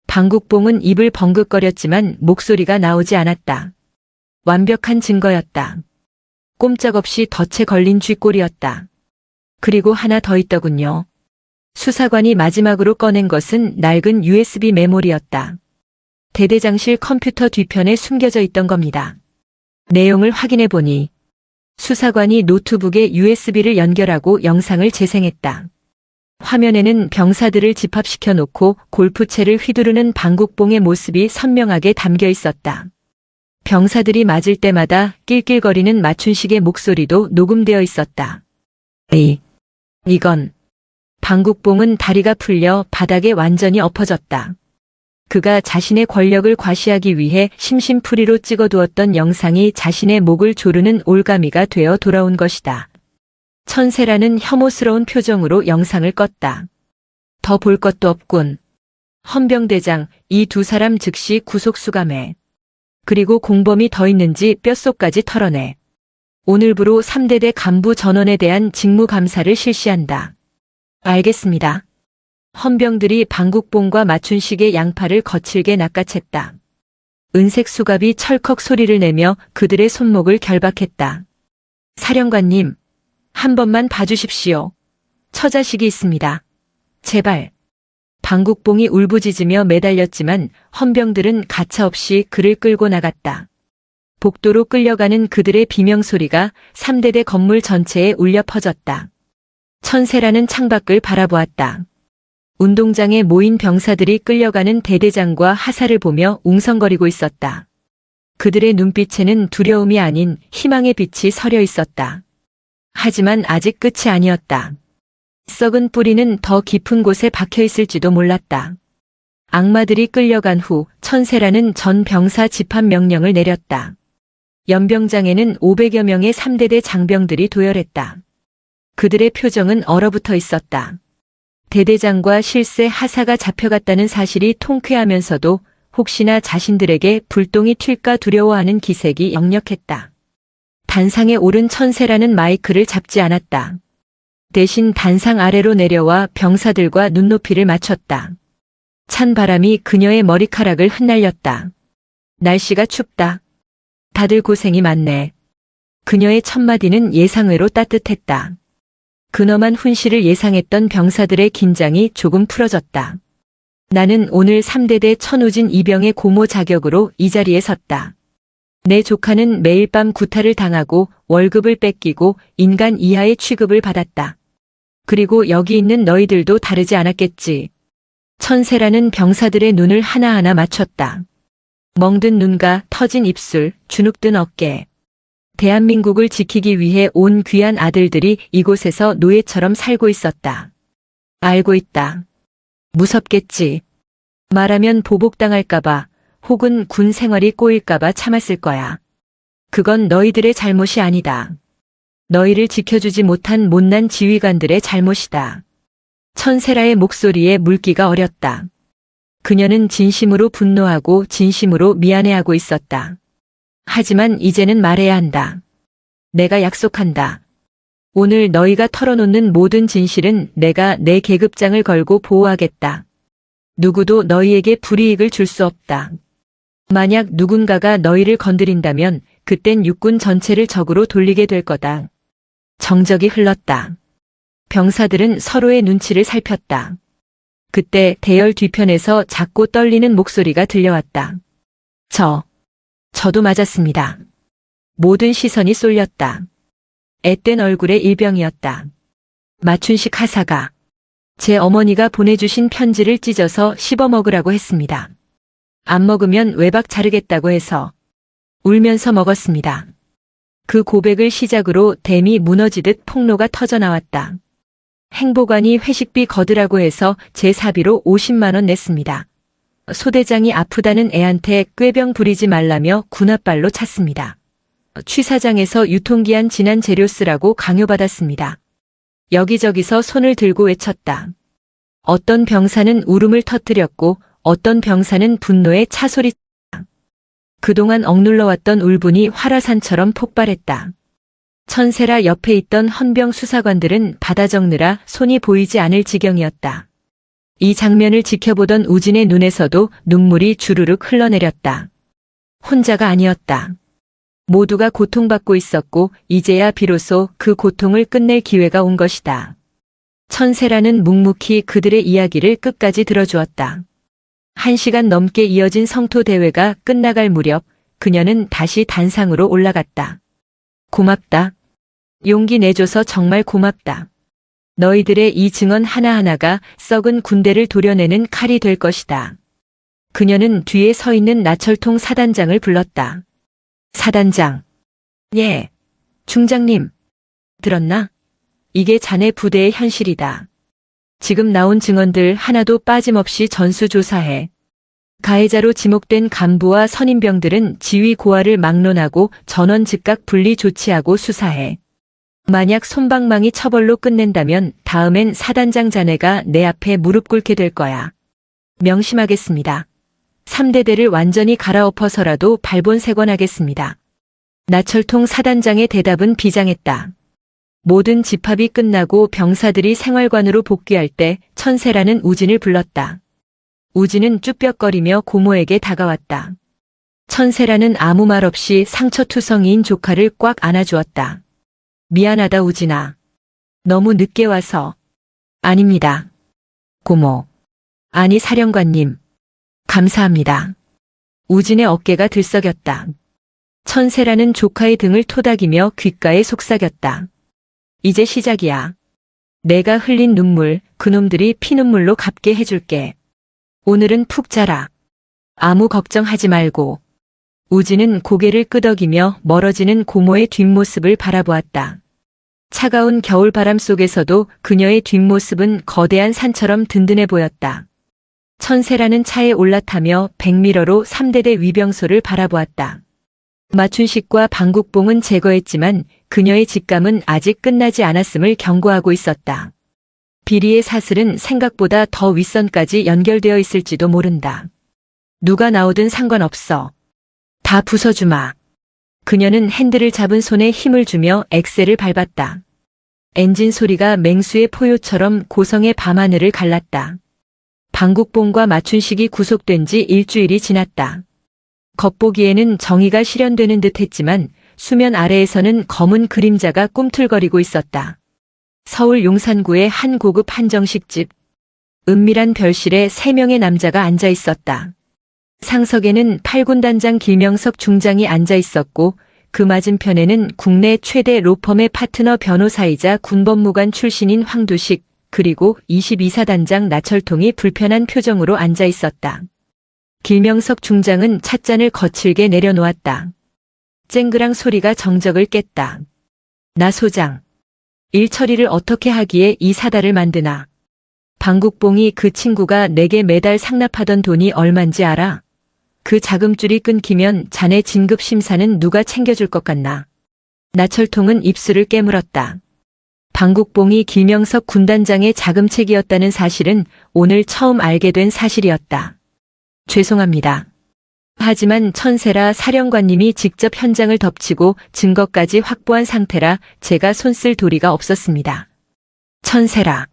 Speaker 1: 방국봉은 입을 벙긋거렸지만 목소리가 나오지 않았다. 완벽한 증거였다. 꼼짝없이 덫에 걸린 쥐꼬리였다. 그리고 하나 더 있더군요. 수사관이 마지막으로 꺼낸 것은 낡은 USB 메모리였다. 대대장실 컴퓨터 뒤편에 숨겨져 있던 겁니다. 내용을 확인해 보니 수사관이 노트북에 USB를 연결하고 영상을 재생했다. 화면에는 병사들을 집합시켜 놓고 골프채를 휘두르는 방국봉의 모습이 선명하게 담겨 있었다. 병사들이 맞을 때마다 낄낄거리는 마춘식의 목소리도 녹음되어 있었다. 이건. 방국봉은 다리가 풀려 바닥에 완전히 엎어졌다. 그가 자신의 권력을 과시하기 위해 심심풀이로 찍어두었던 영상이 자신의 목을 조르는 올가미가 되어 돌아온 것이다. 천세라는 혐오스러운 표정으로 영상을 껐다. 더 볼 것도 없군. 헌병대장, 이 두 사람 즉시 구속 수감해. 그리고 공범이 더 있는지 뼛속까지 털어내. 오늘부로 3대대 간부 전원에 대한 직무감사를 실시한다. 알겠습니다. 헌병들이 방국봉과 마춘식의 양팔을 거칠게 낚아챘다. 은색 수갑이 철컥 소리를 내며 그들의 손목을 결박했다. 사령관님, 한 번만 봐주십시오. 처자식이 있습니다. 제발. 방국봉이 울부짖으며 매달렸지만 헌병들은 가차없이 그를 끌고 나갔다. 복도로 끌려가는 그들의 비명소리가 3대대 건물 전체에 울려 퍼졌다. 천세라는 창밖을 바라보았다. 운동장에 모인 병사들이 끌려가는 대대장과 하사를 보며 웅성거리고 있었다. 그들의 눈빛에는 두려움이 아닌 희망의 빛이 서려 있었다. 하지만 아직 끝이 아니었다. 썩은 뿌리는 더 깊은 곳에 박혀 있을지도 몰랐다. 악마들이 끌려간 후 천세라는 전 병사 집합 명령을 내렸다. 연병장에는 500여 명의 3대대 장병들이 도열했다. 그들의 표정은 얼어붙어 있었다. 대대장과 실세 하사가 잡혀갔다는 사실이 통쾌하면서도 혹시나 자신들에게 불똥이 튈까 두려워하는 기색이 역력했다. 단상에 오른 천세라는 마이크를 잡지 않았다. 대신 단상 아래로 내려와 병사들과 눈높이를 맞췄다. 찬 바람이 그녀의 머리카락을 흩날렸다. 날씨가 춥다. 다들 고생이 많네. 그녀의 첫마디는 예상외로 따뜻했다. 근엄한 훈시를 예상했던 병사들의 긴장이 조금 풀어졌다. 나는 오늘 3대대 천우진 이병의 고모 자격으로 이 자리에 섰다. 내 조카는 매일 밤 구타를 당하고 월급을 뺏기고 인간 이하의 취급을 받았다. 그리고 여기 있는 너희들도 다르지 않았겠지. 천세라는 병사들의 눈을 하나하나 맞췄다. 멍든 눈과 터진 입술, 주눅든 어깨. 대한민국을 지키기 위해 온 귀한 아들들이 이곳에서 노예처럼 살고 있었다. 알고 있다. 무섭겠지. 말하면 보복당할까봐 혹은 군 생활이 꼬일까봐 참았을 거야. 그건 너희들의 잘못이 아니다. 너희를 지켜주지 못한 못난 지휘관들의 잘못이다. 천세라의 목소리에 물기가 어렸다. 그녀는 진심으로 분노하고 진심으로 미안해하고 있었다. 하지만 이제는 말해야 한다. 내가 약속한다. 오늘 너희가 털어놓는 모든 진실은 내가 내 계급장을 걸고 보호하겠다. 누구도 너희에게 불이익을 줄 수 없다. 만약 누군가가 너희를 건드린다면 그땐 육군 전체를 적으로 돌리게 될 거다. 정적이 흘렀다. 병사들은 서로의 눈치를 살폈다. 그때 대열 뒤편에서 작고 떨리는 목소리가 들려왔다. 저도 맞았습니다. 모든 시선이 쏠렸다. 앳된 얼굴의 일병이었다. 마춘식 하사가 제 어머니가 보내주신 편지를 찢어서 씹어 먹으라고 했습니다. 안 먹으면 외박 자르겠다고 해서 울면서 먹었습니다. 그 고백을 시작으로 댐이 무너지듯 폭로가 터져 나왔다. 행보관이 회식비 거두라고 해서 제 사비로 50만 원 냈습니다. 소대장이 아프다는 애한테 꾀병 부리지 말라며 군홧발로 찼습니다. 취사장에서 유통기한 지난 재료 쓰라고 강요받았습니다. 여기저기서 손을 들고 외쳤다. 어떤 병사는 울음을 터뜨렸고 어떤 병사는 분노에 차소리쳤다. 그동안 억눌러왔던 울분이 화라산처럼 폭발했다. 천세라 옆에 있던 헌병 수사관들은 받아 적느라 손이 보이지 않을 지경이었다. 이 장면을 지켜보던 우진의 눈에서도 눈물이 주르륵 흘러내렸다. 혼자가 아니었다. 모두가 고통받고 있었고 이제야 비로소 그 고통을 끝낼 기회가 온 것이다. 천세라는 묵묵히 그들의 이야기를 끝까지 들어주었다. 1시간 넘게 이어진 성토 대회가 끝나갈 무렵 그녀는 다시 단상으로 올라갔다. 고맙다. 용기 내줘서 정말 고맙다. 너희들의 이 증언 하나하나가 썩은 군대를 도려내는 칼이 될 것이다. 그녀는 뒤에 서 있는 나철통 사단장을 불렀다. 사단장. 예. 중장님. 들었나? 이게 자네 부대의 현실이다. 지금 나온 증언들 하나도 빠짐없이 전수조사해. 가해자로 지목된 간부와 선임병들은 지휘 고하를 막론하고 전원 즉각 분리 조치하고 수사해. 만약 솜방망이 처벌로 끝낸다면 다음엔 사단장 자네가 내 앞에 무릎 꿇게 될 거야. 명심하겠습니다. 3대대를 완전히 갈아엎어서라도 발본색원하겠습니다. 나철통 사단장의 대답은 비장했다. 모든 집합이 끝나고 병사들이 생활관으로 복귀할 때 천세라는 우진을 불렀다. 우진은 쭈뼛거리며 고모에게 다가왔다. 천세라는 아무 말 없이 상처투성이인 조카를 꽉 안아주었다. 미안하다 우진아. 너무 늦게 와서. 아닙니다. 고모. 아니 사령관님. 감사합니다. 우진의 어깨가 들썩였다. 천세라는 조카의 등을 토닥이며 귓가에 속삭였다. 이제 시작이야. 내가 흘린 눈물, 그놈들이 피눈물로 갚게 해줄게. 오늘은 푹 자라. 아무 걱정하지 말고. 우진은 고개를 끄덕이며 멀어지는 고모의 뒷모습을 바라보았다. 차가운 겨울바람 속에서도 그녀의 뒷모습은 거대한 산처럼 든든해 보였다. 천세라는 차에 올라타며 백미러로 3대대 위병소를 바라보았다. 마춘식과 방국봉은 제거했지만 그녀의 직감은 아직 끝나지 않았음을 경고하고 있었다. 비리의 사슬은 생각보다 더 윗선까지 연결되어 있을지도 모른다. 누가 나오든 상관없어. 다 부숴주마. 그녀는 핸들을 잡은 손에 힘을 주며 엑셀을 밟았다. 엔진 소리가 맹수의 포효처럼 고성의 밤하늘을 갈랐다. 방국봉과 마춘식이 구속된 지 일주일이 지났다. 겉보기에는 정의가 실현되는 듯 했지만 수면 아래에서는 검은 그림자가 꿈틀거리고 있었다. 서울 용산구의 한 고급 한정식집. 은밀한 별실에 3명의 남자가 앉아 있었다. 상석에는 8군단장 김명석 중장이 앉아 있었고 그 맞은편에는 국내 최대 로펌의 파트너 변호사이자 군법무관 출신인 황두식 그리고 22사단장 나철통이 불편한 표정으로 앉아 있었다. 김명석 중장은 찻잔을 거칠게 내려놓았다. 쨍그랑 소리가 정적을 깼다. 나 소장. 일 처리를 어떻게 하기에 이 사달을 만드나. 방국봉이 그 친구가 내게 매달 상납하던 돈이 얼만지 알아? 그 자금줄이 끊기면 자네 진급 심사는 누가 챙겨줄 것 같나. 나철통은 입술을 깨물었다. 방국봉이 김명석 군단장의 자금책이었다는 사실은 오늘 처음 알게 된 사실이었다. 죄송합니다. 하지만 천세라 사령관님이 직접 현장을 덮치고 증거까지 확보한 상태라 제가 손쓸 도리가 없었습니다. 천세라.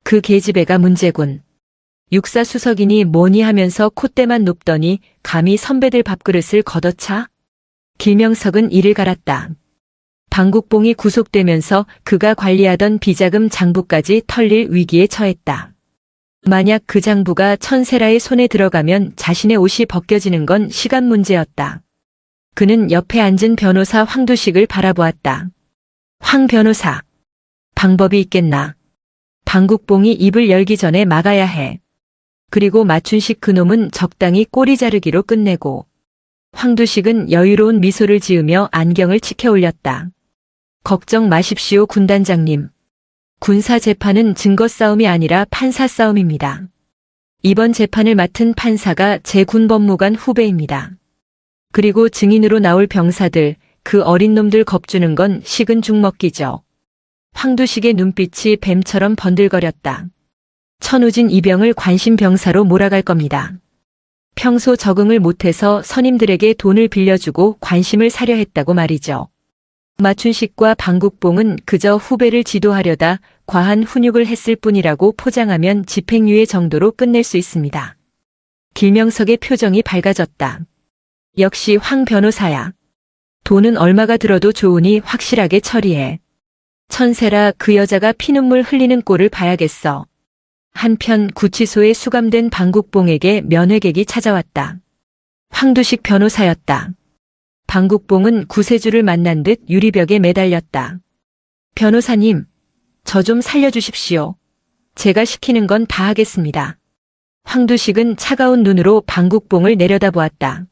Speaker 1: 그 계집애가 문제군. 육사수석이니 뭐니 하면서 콧대만 높더니 감히 선배들 밥그릇을 걷어차? 김명석은 이를 갈았다. 방국봉이 구속되면서 그가 관리하던 비자금 장부까지 털릴 위기에 처했다. 만약 그 장부가 천세라의 손에 들어가면 자신의 옷이 벗겨지는 건 시간 문제였다. 그는 옆에 앉은 변호사 황두식을 바라보았다. 황 변호사. 방법이 있겠나? 방국봉이 입을 열기 전에 막아야 해. 그리고 마춘식 그놈은 적당히 꼬리 자르기로 끝내고. 황두식은 여유로운 미소를 지으며 안경을 치켜 올렸다. 걱정 마십시오, 군단장님. 군사 재판은 증거 싸움이 아니라 판사 싸움입니다. 이번 재판을 맡은 판사가 제 군법무관 후배입니다. 그리고 증인으로 나올 병사들, 그 어린 놈들 겁주는 건 식은 죽 먹기죠. 황두식의 눈빛이 뱀처럼 번들거렸다. 천우진 이병을 관심병사로 몰아갈 겁니다. 평소 적응을 못해서 선임들에게 돈을 빌려주고 관심을 사려 했다고 말이죠. 마춘식과 방국봉은 그저 후배를 지도하려다 과한 훈육을 했을 뿐이라고 포장하면 집행유예 정도로 끝낼 수 있습니다. 길명석의 표정이 밝아졌다. 역시 황 변호사야. 돈은 얼마가 들어도 좋으니 확실하게 처리해. 천세라 그 여자가 피눈물 흘리는 꼴을 봐야겠어. 한편 구치소에 수감된 방국봉에게 면회객이 찾아왔다. 황두식 변호사였다. 방국봉은 구세주를 만난 듯 유리벽에 매달렸다. 변호사님, 저 좀 살려주십시오. 제가 시키는 건 다 하겠습니다. 황두식은 차가운 눈으로 방국봉을 내려다보았다.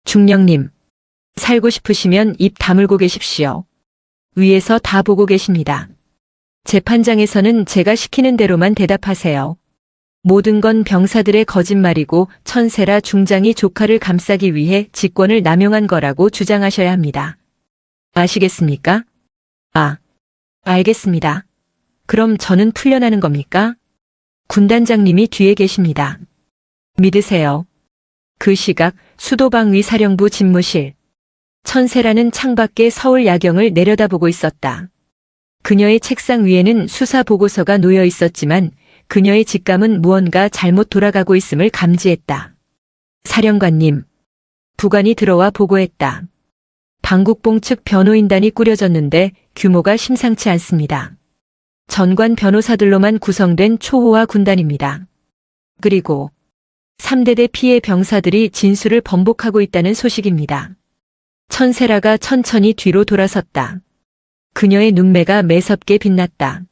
Speaker 1: 중령님, 살고 싶으시면 입 다물고 계십시오. 위에서 다 보고 계십니다. 재판장에서는 제가 시키는 대로만 대답하세요. 모든 건 병사들의 거짓말이고 천세라 중장이 조카를 감싸기 위해 직권을 남용한 거라고 주장하셔야 합니다. 아시겠습니까? 아, 알겠습니다. 그럼 저는 풀려나는 겁니까? 군단장님이 뒤에 계십니다. 믿으세요. 그 시각 수도방 위사령부 집무실. 천세라는 창밖에 서울 야경을 내려다보고 있었다. 그녀의 책상 위에는 수사 보고서가 놓여 있었지만 그녀의 직감은 무언가 잘못 돌아가고 있음을 감지했다. 사령관님, 부관이 들어와 보고했다. 방국봉 측 변호인단이 꾸려졌는데 규모가 심상치 않습니다. 전관 변호사들로만 구성된 초호화 군단입니다. 그리고 3대대 피해 병사들이 진술을 번복하고 있다는 소식입니다. 천세라가 천천히 뒤로 돌아섰다. 그녀의 눈매가 매섭게 빛났다.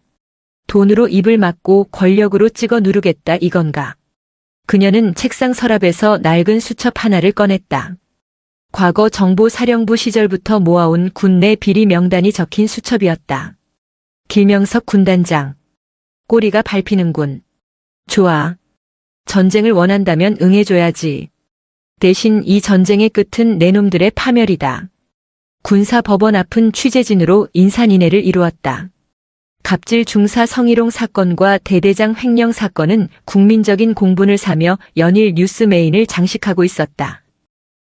Speaker 1: 돈으로 입을 막고 권력으로 찍어 누르겠다 이건가. 그녀는 책상 서랍에서 낡은 수첩 하나를 꺼냈다. 과거 정보사령부 시절부터 모아온 군 내 비리 명단이 적힌 수첩이었다. 길명석 군단장. 꼬리가 밟히는군. 좋아. 전쟁을 원한다면 응해줘야지. 대신 이 전쟁의 끝은 내 놈들의 파멸이다. 군사법원 앞은 취재진으로 인산인해를 이루었다. 갑질 중사 성희롱 사건과 대대장 횡령 사건은 국민적인 공분을 사며 연일 뉴스 메인을 장식하고 있었다.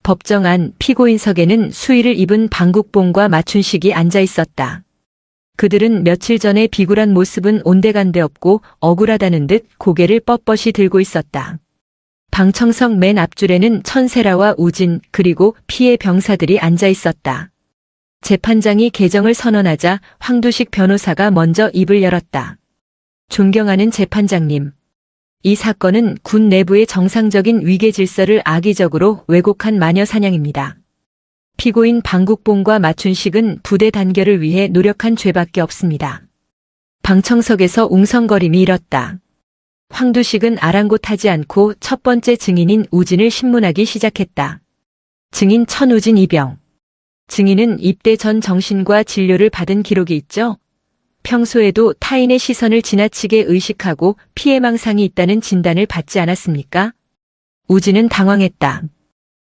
Speaker 1: 법정 안 피고인석에는 수의를 입은 방국봉과 마춘식이 앉아 있었다. 그들은 며칠 전에 비굴한 모습은 온데간데 없고 억울하다는 듯 고개를 뻣뻣이 들고 있었다. 방청석 맨 앞줄에는 천세라와 우진 그리고 피해 병사들이 앉아 있었다. 재판장이 개정을 선언하자 황두식 변호사가 먼저 입을 열었다. 존경하는 재판장님. 이 사건은 군 내부의 정상적인 위계 질서를 악의적으로 왜곡한 마녀 사냥입니다. 피고인 방국봉과 마춘식은 부대 단결을 위해 노력한 죄밖에 없습니다. 방청석에서 웅성거림이 일었다. 황두식은 아랑곳하지 않고 첫 번째 증인인 우진을 신문하기 시작했다. 증인 천우진 이병. 증인은 입대 전 정신과 진료를 받은 기록이 있죠? 평소에도 타인의 시선을 지나치게 의식하고 피해망상이 있다는 진단을 받지 않았습니까? 우진은 당황했다.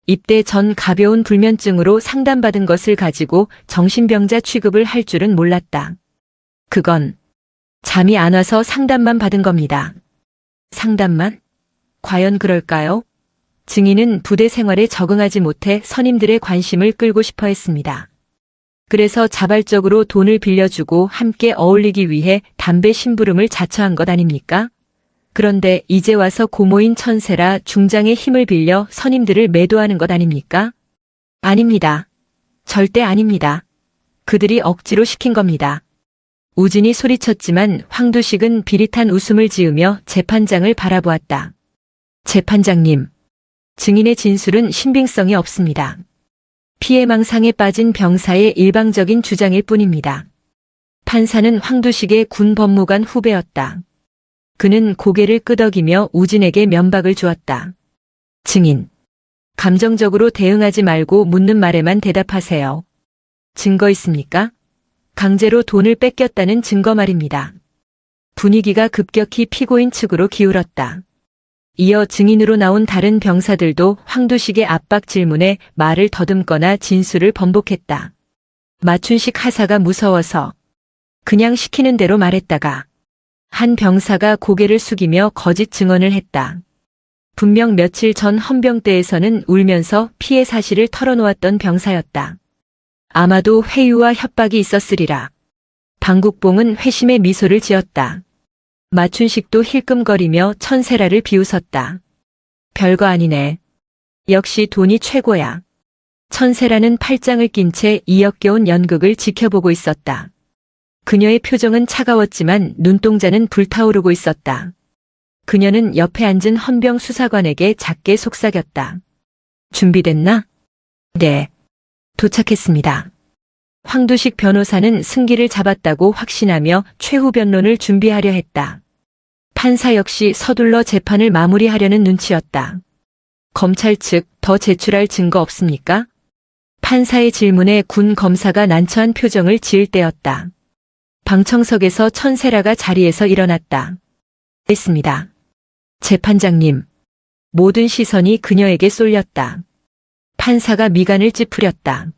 Speaker 1: 입대 전 가벼운 불면증으로 상담받은 것을 가지고 정신병자 취급을 할 줄은 몰랐다. 그건 잠이 안 와서 상담만 받은 겁니다. 상담만? 과연 그럴까요? 증인은 부대 생활에 적응하지 못해 선임들의 관심을 끌고 싶어 했습니다. 그래서 자발적으로 돈을 빌려주고 함께 어울리기 위해 담배 심부름을 자처한 것 아닙니까? 그런데 이제 와서 고모인 천세라 중장의 힘을 빌려 선임들을 매도하는 것 아닙니까? 아닙니다. 절대 아닙니다. 그들이 억지로 시킨 겁니다. 우진이 소리쳤지만 황두식은 비릿한 웃음을 지으며 재판장을 바라보았다. 재판장님, 증인의 진술은 신빙성이 없습니다. 피해망상에 빠진 병사의 일방적인 주장일 뿐입니다. 판사는 황두식의 군 법무관 후배였다. 그는 고개를 끄덕이며 우진에게 면박을 주었다. 증인. 감정적으로 대응하지 말고 묻는 말에만 대답하세요. 증거 있습니까? 강제로 돈을 뺏겼다는 증거 말입니다. 분위기가 급격히 피고인 측으로 기울었다. 이어 증인으로 나온 다른 병사들도 황두식의 압박 질문에 말을 더듬거나 진술을 번복했다. 마춘식 하사가 무서워서 그냥 시키는 대로 말했다가 한 병사가 고개를 숙이며 거짓 증언을 했다. 분명 며칠 전 헌병대에서는 울면서 피해 사실을 털어놓았던 병사였다. 아마도 회유와 협박이 있었으리라. 방국봉은 회심의 미소를 지었다. 마춘식도 힐끔거리며 천세라를 비웃었다. 별거 아니네. 역시 돈이 최고야. 천세라는 팔짱을 낀 채 이역겨운 연극을 지켜보고 있었다. 그녀의 표정은 차가웠지만 눈동자는 불타오르고 있었다. 그녀는 옆에 앉은 헌병 수사관에게 작게 속삭였다. 준비됐나? 네. 도착했습니다. 황두식 변호사는 승기를 잡았다고 확신하며 최후 변론을 준비하려 했다. 판사 역시 서둘러 재판을 마무리하려는 눈치였다. 검찰 측 더 제출할 증거 없습니까? 판사의 질문에 군 검사가 난처한 표정을 지을 때였다. 방청석에서 천세라가 자리에서 일어났다. 했습니다. 재판장님. 모든 시선이 그녀에게 쏠렸다. 판사가 미간을 찌푸렸다.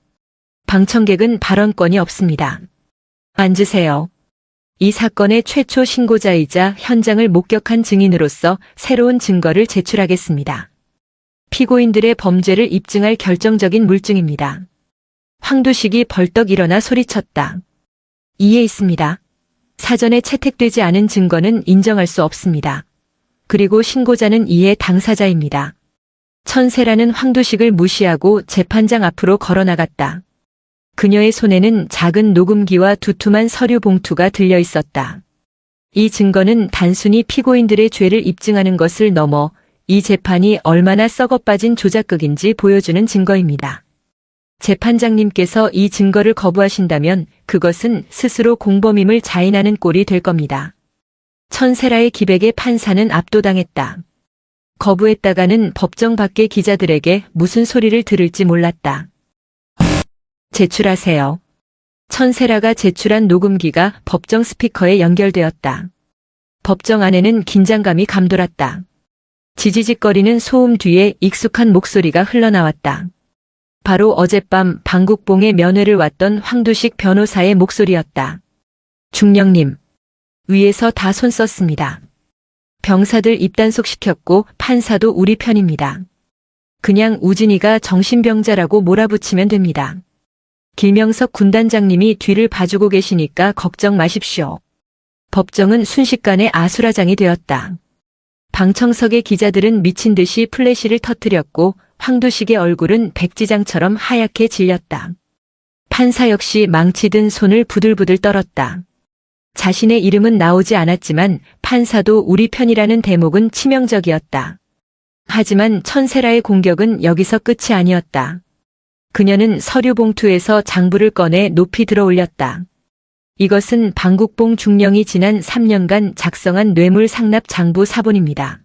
Speaker 1: 방청객은 발언권이 없습니다. 앉으세요. 이 사건의 최초 신고자이자 현장을 목격한 증인으로서 새로운 증거를 제출하겠습니다. 피고인들의 범죄를 입증할 결정적인 물증입니다. 황두식이 벌떡 일어나 소리쳤다. 이에 있습니다. 사전에 채택되지 않은 증거는 인정할 수 없습니다. 그리고 신고자는 이에 당사자입니다. 천세라는 황두식을 무시하고 재판장 앞으로 걸어나갔다. 그녀의 손에는 작은 녹음기와 두툼한 서류 봉투가 들려 있었다. 이 증거는 단순히 피고인들의 죄를 입증하는 것을 넘어 이 재판이 얼마나 썩어빠진 조작극인지 보여주는 증거입니다. 재판장님께서 이 증거를 거부하신다면 그것은 스스로 공범임을 자인하는 꼴이 될 겁니다. 천세라의 기백에 판사는 압도당했다. 거부했다가는 법정 밖의 기자들에게 무슨 소리를 들을지 몰랐다. 제출하세요. 천세라가 제출한 녹음기가 법정 스피커에 연결되었다. 법정 안에는 긴장감이 감돌았다. 지지직거리는 소음 뒤에 익숙한 목소리가 흘러나왔다. 바로 어젯밤 방국봉에 면회를 왔던 황두식 변호사의 목소리였다. 중령님. 위에서 다 손 썼습니다. 병사들 입단속시켰고 판사도 우리 편입니다. 그냥 우진이가 정신병자라고 몰아붙이면 됩니다. 길명석 군단장님이 뒤를 봐주고 계시니까 걱정 마십시오. 법정은 순식간에 아수라장이 되었다. 방청석의 기자들은 미친 듯이 플래시를 터뜨렸고 황두식의 얼굴은 백지장처럼 하얗게 질렸다. 판사 역시 망치든 손을 부들부들 떨었다. 자신의 이름은 나오지 않았지만 판사도 우리 편이라는 대목은 치명적이었다. 하지만 천세라의 공격은 여기서 끝이 아니었다. 그녀는 서류 봉투에서 장부를 꺼내 높이 들어 올렸다. 이것은 방국봉 중령이 지난 3년간 작성한 뇌물 상납 장부 사본입니다.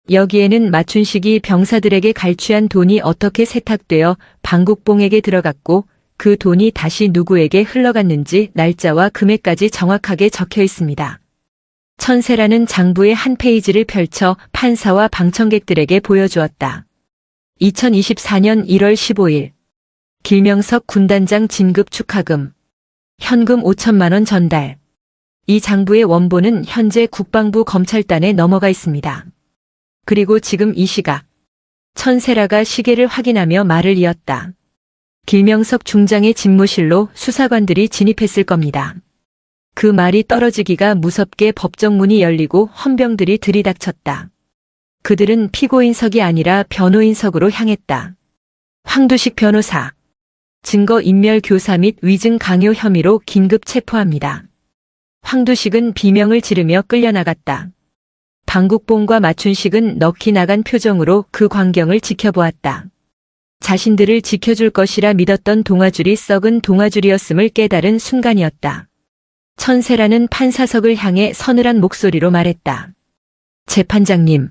Speaker 1: 여기에는 마춘식이 병사들에게 갈취한 돈이 어떻게 세탁되어 방국봉에게 들어갔고 그 돈이 다시 누구에게 흘러갔는지 날짜와 금액까지 정확하게 적혀 있습니다. 천세라는 장부의 한 페이지를 펼쳐 판사와 방청객들에게 보여주었다. 2024년 1월 15일 길명석 군단장 진급 축하금 현금 5천만 원 전달. 이 장부의 원본은 현재 국방부 검찰단에 넘어가 있습니다. 그리고 지금 이 시각 천세라가 시계를 확인하며 말을 이었다. 길명석 중장의 집무실로 수사관들이 진입했을 겁니다. 그 말이 떨어지기가 무섭게 법정문이 열리고 헌병들이 들이닥쳤다. 그들은 피고인석이 아니라 변호인석으로 향했다. 황두식 변호사. 증거인멸 교사 및 위증 강요 혐의로 긴급 체포합니다. 황두식은 비명을 지르며 끌려나갔다. 방국봉과 마춘식은 넋이 나간 표정으로 그 광경을 지켜보았다. 자신들을 지켜줄 것이라 믿었던 동아줄이 썩은 동아줄이었음을 깨달은 순간이었다. 천세라는 판사석을 향해 서늘한 목소리로 말했다. 재판장님,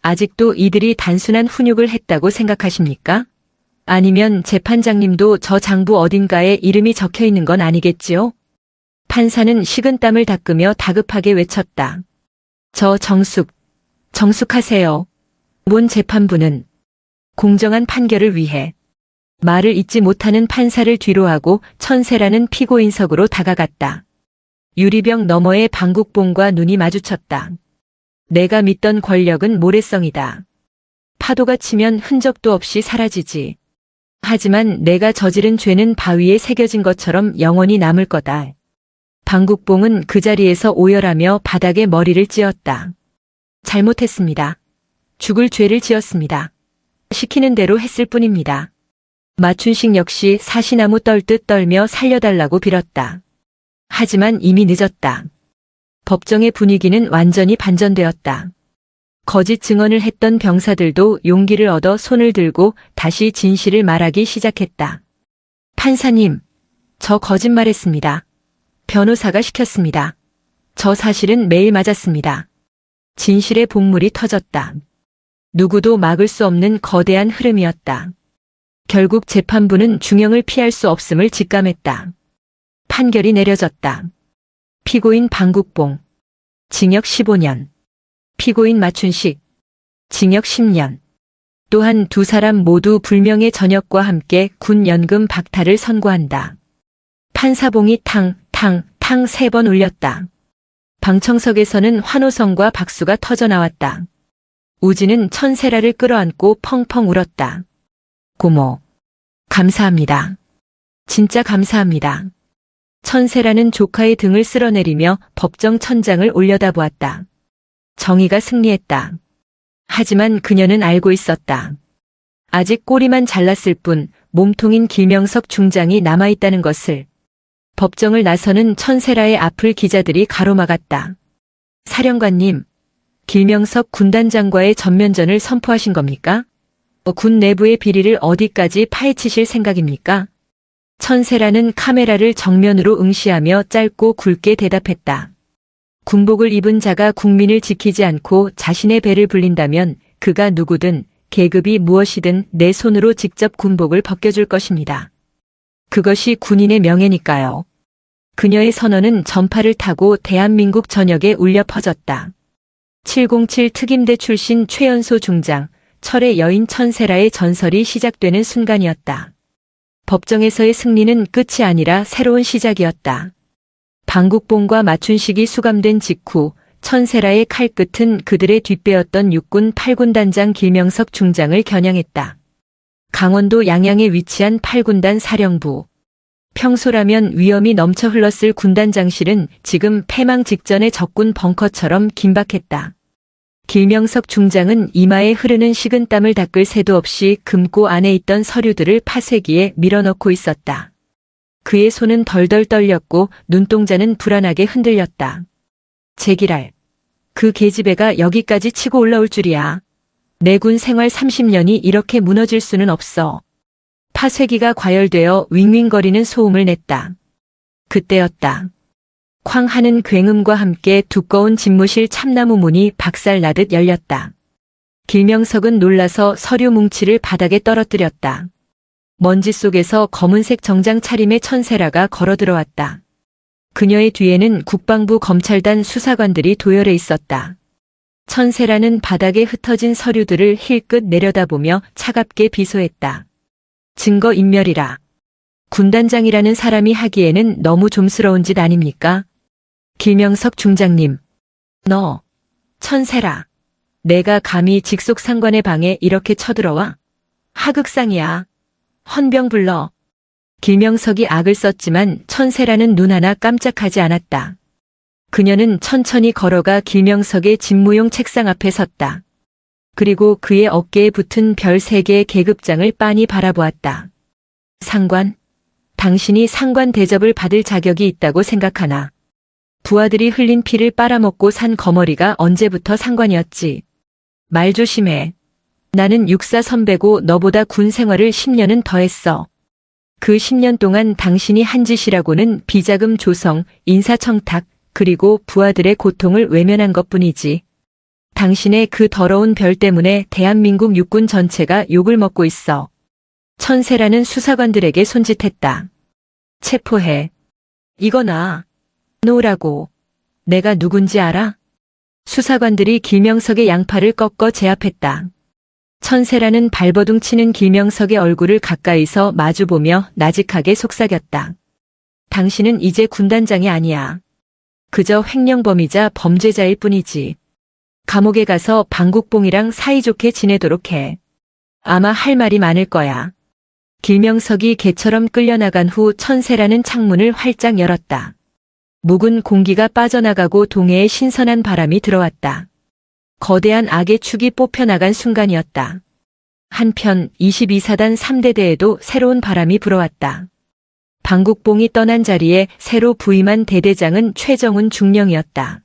Speaker 1: 아직도 이들이 단순한 훈육을 했다고 생각하십니까? 아니면 재판장님도 저 장부 어딘가에 이름이 적혀 있는 건 아니겠지요? 판사는 식은땀을 닦으며 다급하게 외쳤다. 저 정숙하세요. 본 재판부는 공정한 판결을 위해 말을 잇지 못하는 판사를 뒤로하고 천세라는 피고인석으로 다가갔다. 유리병 너머의 방국봉과 눈이 마주쳤다. 내가 믿던 권력은 모래성이다. 파도가 치면 흔적도 없이 사라지지. 하지만 내가 저지른 죄는 바위에 새겨진 것처럼 영원히 남을 거다. 방국봉은 그 자리에서 오열하며 바닥에 머리를 찧었다. 잘못했습니다. 죽을 죄를 지었습니다. 시키는 대로 했을 뿐입니다. 마춘식 역시 사시나무 떨듯 떨며 살려달라고 빌었다. 하지만 이미 늦었다. 법정의 분위기는 완전히 반전되었다. 거짓 증언을 했던 병사들도 용기를 얻어 손을 들고 다시 진실을 말하기 시작했다. 판사님, 저 거짓말했습니다. 변호사가 시켰습니다. 저 사실은 매일 맞았습니다. 진실의 본물이 터졌다. 누구도 막을 수 없는 거대한 흐름이었다. 결국 재판부는 중형을 피할 수 없음을 직감했다. 판결이 내려졌다. 피고인 방국봉, 징역 15년. 피고인 마춘식, 징역 10년. 또한 두 사람 모두 불명예 전역과 함께 군연금 박탈을 선고한다. 판사봉이 탕 3번 울렸다. 방청석에서는 환호성과 박수가 터져나왔다. 우진은 천세라를 끌어안고 펑펑 울었다. 고모, 감사합니다. 진짜 감사합니다. 천세라는 조카의 등을 쓸어내리며 법정 천장을 올려다보았다. 정의가 승리했다. 하지만 그녀는 알고 있었다. 아직 꼬리만 잘랐을 뿐 몸통인 길명석 중장이 남아있다는 것을. 법정을 나서는 천세라의 앞을 기자들이 가로막았다. 사령관님, 길명석 군단장과의 전면전을 선포하신 겁니까? 군 내부의 비리를 어디까지 파헤치실 생각입니까? 천세라는 카메라를 정면으로 응시하며 짧고 굵게 대답했다. 군복을 입은 자가 국민을 지키지 않고 자신의 배를 불린다면 그가 누구든 계급이 무엇이든 내 손으로 직접 군복을 벗겨줄 것입니다. 그것이 군인의 명예니까요. 그녀의 선언은 전파를 타고 대한민국 전역에 울려 퍼졌다. 707 특임대 출신 최연소 중장, 철의 여인 천세라의 전설이 시작되는 순간이었다. 법정에서의 승리는 끝이 아니라 새로운 시작이었다. 방국봉과 마춘식이 수감된 직후 천세라의 칼끝은 그들의 뒷배였던 육군 8군 단장 길명석 중장을 겨냥했다. 강원도 양양에 위치한 8군단 사령부. 평소라면 위험이 넘쳐 흘렀을 군단장실은 지금 패망 직전의 적군 벙커처럼 긴박했다. 길명석 중장은 이마에 흐르는 식은땀을 닦을 새도 없이 금고 안에 있던 서류들을 파쇄기에 밀어넣고 있었다. 그의 손은 덜덜 떨렸고 눈동자는 불안하게 흔들렸다. 제기랄. 그 계집애가 여기까지 치고 올라올 줄이야. 내 군 생활 30년이 이렇게 무너질 수는 없어. 파쇄기가 과열되어 윙윙거리는 소음을 냈다. 그때였다. 쾅 하는 굉음과 함께 두꺼운 집무실 참나무 문이 박살나듯 열렸다. 길명석은 놀라서 서류 뭉치를 바닥에 떨어뜨렸다. 먼지 속에서 검은색 정장 차림의 천세라가 걸어들어왔다. 그녀의 뒤에는 국방부 검찰단 수사관들이 도열해 있었다. 천세라는 바닥에 흩어진 서류들을 힐끗 내려다보며 차갑게 비소했다. 증거인멸이라. 군단장이라는 사람이 하기에는 너무 좀스러운 짓 아닙니까? 길명석 중장님. 너, 천세라. 내가 감히 직속상관의 방에 이렇게 쳐들어와? 하극상이야. 헌병 불러. 길명석이 악을 썼지만 천세라는 눈 하나 깜짝하지 않았다. 그녀는 천천히 걸어가 길명석의 집무용 책상 앞에 섰다. 그리고 그의 어깨에 붙은 별 3개의 계급장을 빤히 바라보았다. 상관, 당신이 상관 대접을 받을 자격이 있다고 생각하나? 부하들이 흘린 피를 빨아먹고 산 거머리가 언제부터 상관이었지? 말 조심해. 나는 육사 선배고 너보다 군 생활을 10년은 더 했어. 그 10년 동안 당신이 한 짓이라고는 비자금 조성, 인사청탁, 그리고 부하들의 고통을 외면한 것뿐이지. 당신의 그 더러운 별 때문에 대한민국 육군 전체가 욕을 먹고 있어. 천세라는 수사관들에게 손짓했다. 체포해. 이거나 놓으라고. 내가 누군지 알아? 수사관들이 길명석의 양팔을 꺾어 제압했다. 천세라는 발버둥 치는 길명석의 얼굴을 가까이서 마주보며 나직하게 속삭였다. 당신은 이제 군단장이 아니야. 그저 횡령범이자 범죄자일 뿐이지. 감옥에 가서 방국봉이랑 사이좋게 지내도록 해. 아마 할 말이 많을 거야. 길명석이 개처럼 끌려나간 후 천세라는 창문을 활짝 열었다. 묵은 공기가 빠져나가고 동해에 신선한 바람이 들어왔다. 거대한 악의 축이 뽑혀나간 순간이었다. 한편 22사단 3대대에도 새로운 바람이 불어왔다. 방국봉이 떠난 자리에 새로 부임한 대대장은 최정훈 중령이었다.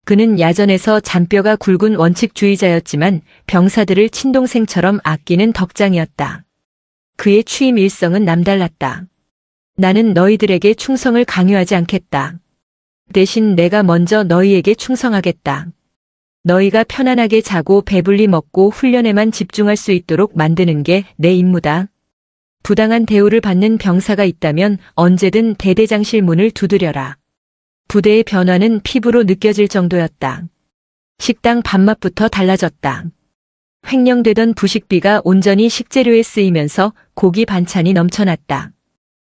Speaker 1: 그는 야전에서 잔뼈가 굵은 원칙주의자였지만 병사들을 친동생처럼 아끼는 덕장이었다. 그의 취임 일성은 남달랐다. 나는 너희들에게 충성을 강요하지 않겠다. 대신 내가 먼저 너희에게 충성하겠다. 너희가 편안하게 자고 배불리 먹고 훈련에만 집중할 수 있도록 만드는 게 내 임무다. 부당한 대우를 받는 병사가 있다면 언제든 대대장실 문을 두드려라. 부대의 변화는 피부로 느껴질 정도였다. 식당 밥맛부터 달라졌다. 횡령되던 부식비가 온전히 식재료에 쓰이면서 고기 반찬이 넘쳐났다.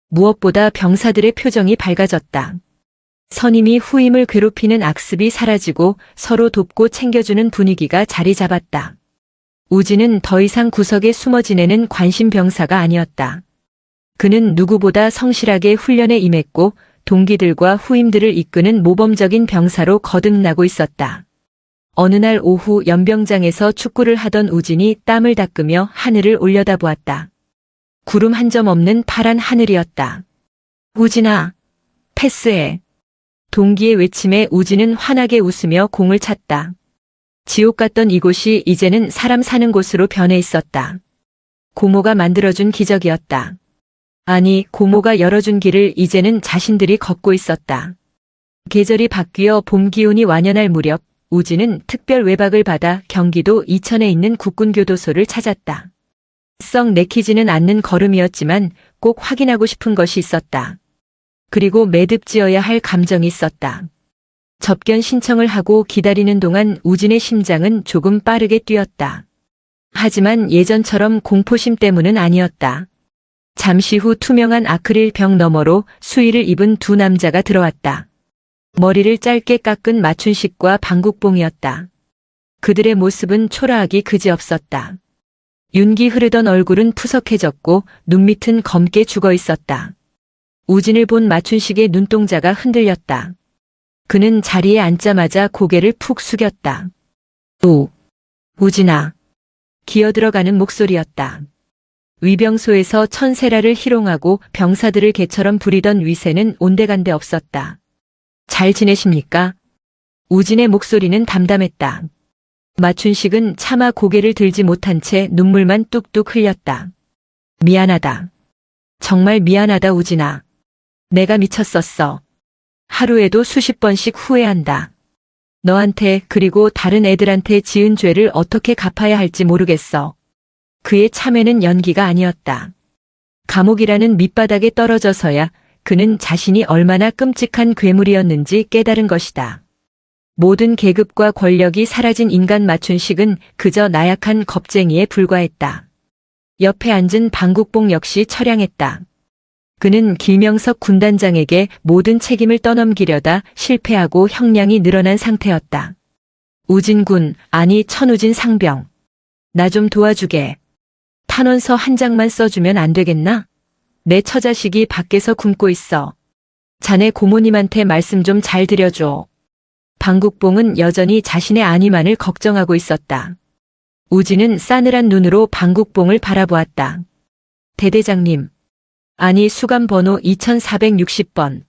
Speaker 1: 무엇보다 병사들의 표정이 밝아졌다. 선임이 후임을 괴롭히는 악습이 사라지고 서로 돕고 챙겨주는 분위기가 자리 잡았다. 우진은 더 이상 구석에 숨어 지내는 관심 병사가 아니었다. 그는 누구보다 성실하게 훈련에 임했고 동기들과 후임들을 이끄는 모범적인 병사로 거듭나고 있었다. 어느 날 오후 연병장에서 축구를 하던 우진이 땀을 닦으며 하늘을 올려다보았다. 구름 한 점 없는 파란 하늘이었다. 우진아, 패스해. 동기의 외침에 우진은 환하게 웃으며 공을 찼다. 지옥 같던 이곳이 이제는 사람 사는 곳으로 변해 있었다. 고모가 만들어준 기적이었다. 아니, 고모가 열어준 길을 이제는 자신들이 걷고 있었다. 계절이 바뀌어 봄 기운이 완연할 무렵 우진은 특별 외박을 받아 경기도 이천에 있는 국군교도소를 찾았다. 썩 내키지는 않는 걸음이었지만 꼭 확인하고 싶은 것이 있었다. 그리고 매듭지어야 할 감정이 있었다. 접견 신청을 하고 기다리는 동안 우진의 심장은 조금 빠르게 뛰었다. 하지만 예전처럼 공포심 때문은 아니었다. 잠시 후 투명한 아크릴 벽 너머로 수의를 입은 두 남자가 들어왔다. 머리를 짧게 깎은 마춘식과 방국봉이었다. 그들의 모습은 초라하기 그지없었다. 윤기 흐르던 얼굴은 푸석해졌고 눈밑은 검게 죽어 있었다. 우진을 본 마춘식의 눈동자가 흔들렸다. 그는 자리에 앉자마자 고개를 푹 숙였다. 우진아. 기어들어가는 목소리였다. 위병소에서 천세라를 희롱하고 병사들을 개처럼 부리던 위세는 온데간데 없었다. 잘 지내십니까? 우진의 목소리는 담담했다. 마춘식은 차마 고개를 들지 못한 채 눈물만 뚝뚝 흘렸다. 미안하다. 정말 미안하다 우진아. 내가 미쳤었어. 하루에도 수십 번씩 후회한다. 너한테 그리고 다른 애들한테 지은 죄를 어떻게 갚아야 할지 모르겠어. 그의 참회는 연기가 아니었다. 감옥이라는 밑바닥에 떨어져서야 그는 자신이 얼마나 끔찍한 괴물이었는지 깨달은 것이다. 모든 계급과 권력이 사라진 인간 마춘식은 그저 나약한 겁쟁이에 불과했다. 옆에 앉은 방국봉 역시 처량했다. 그는 길명석 군단장에게 모든 책임을 떠넘기려다 실패하고 형량이 늘어난 상태였다. 우진군, 아니 천우진 상병. 나 좀 도와주게. 탄원서 한 장만 써주면 안 되겠나? 내 처자식이 밖에서 굶고 있어. 자네 고모님한테 말씀 좀 잘 드려줘. 방국봉은 여전히 자신의 안위만을 걱정하고 있었다. 우진은 싸늘한 눈으로 방국봉을 바라보았다. 대대장님. 아니 수감 번호 2460번.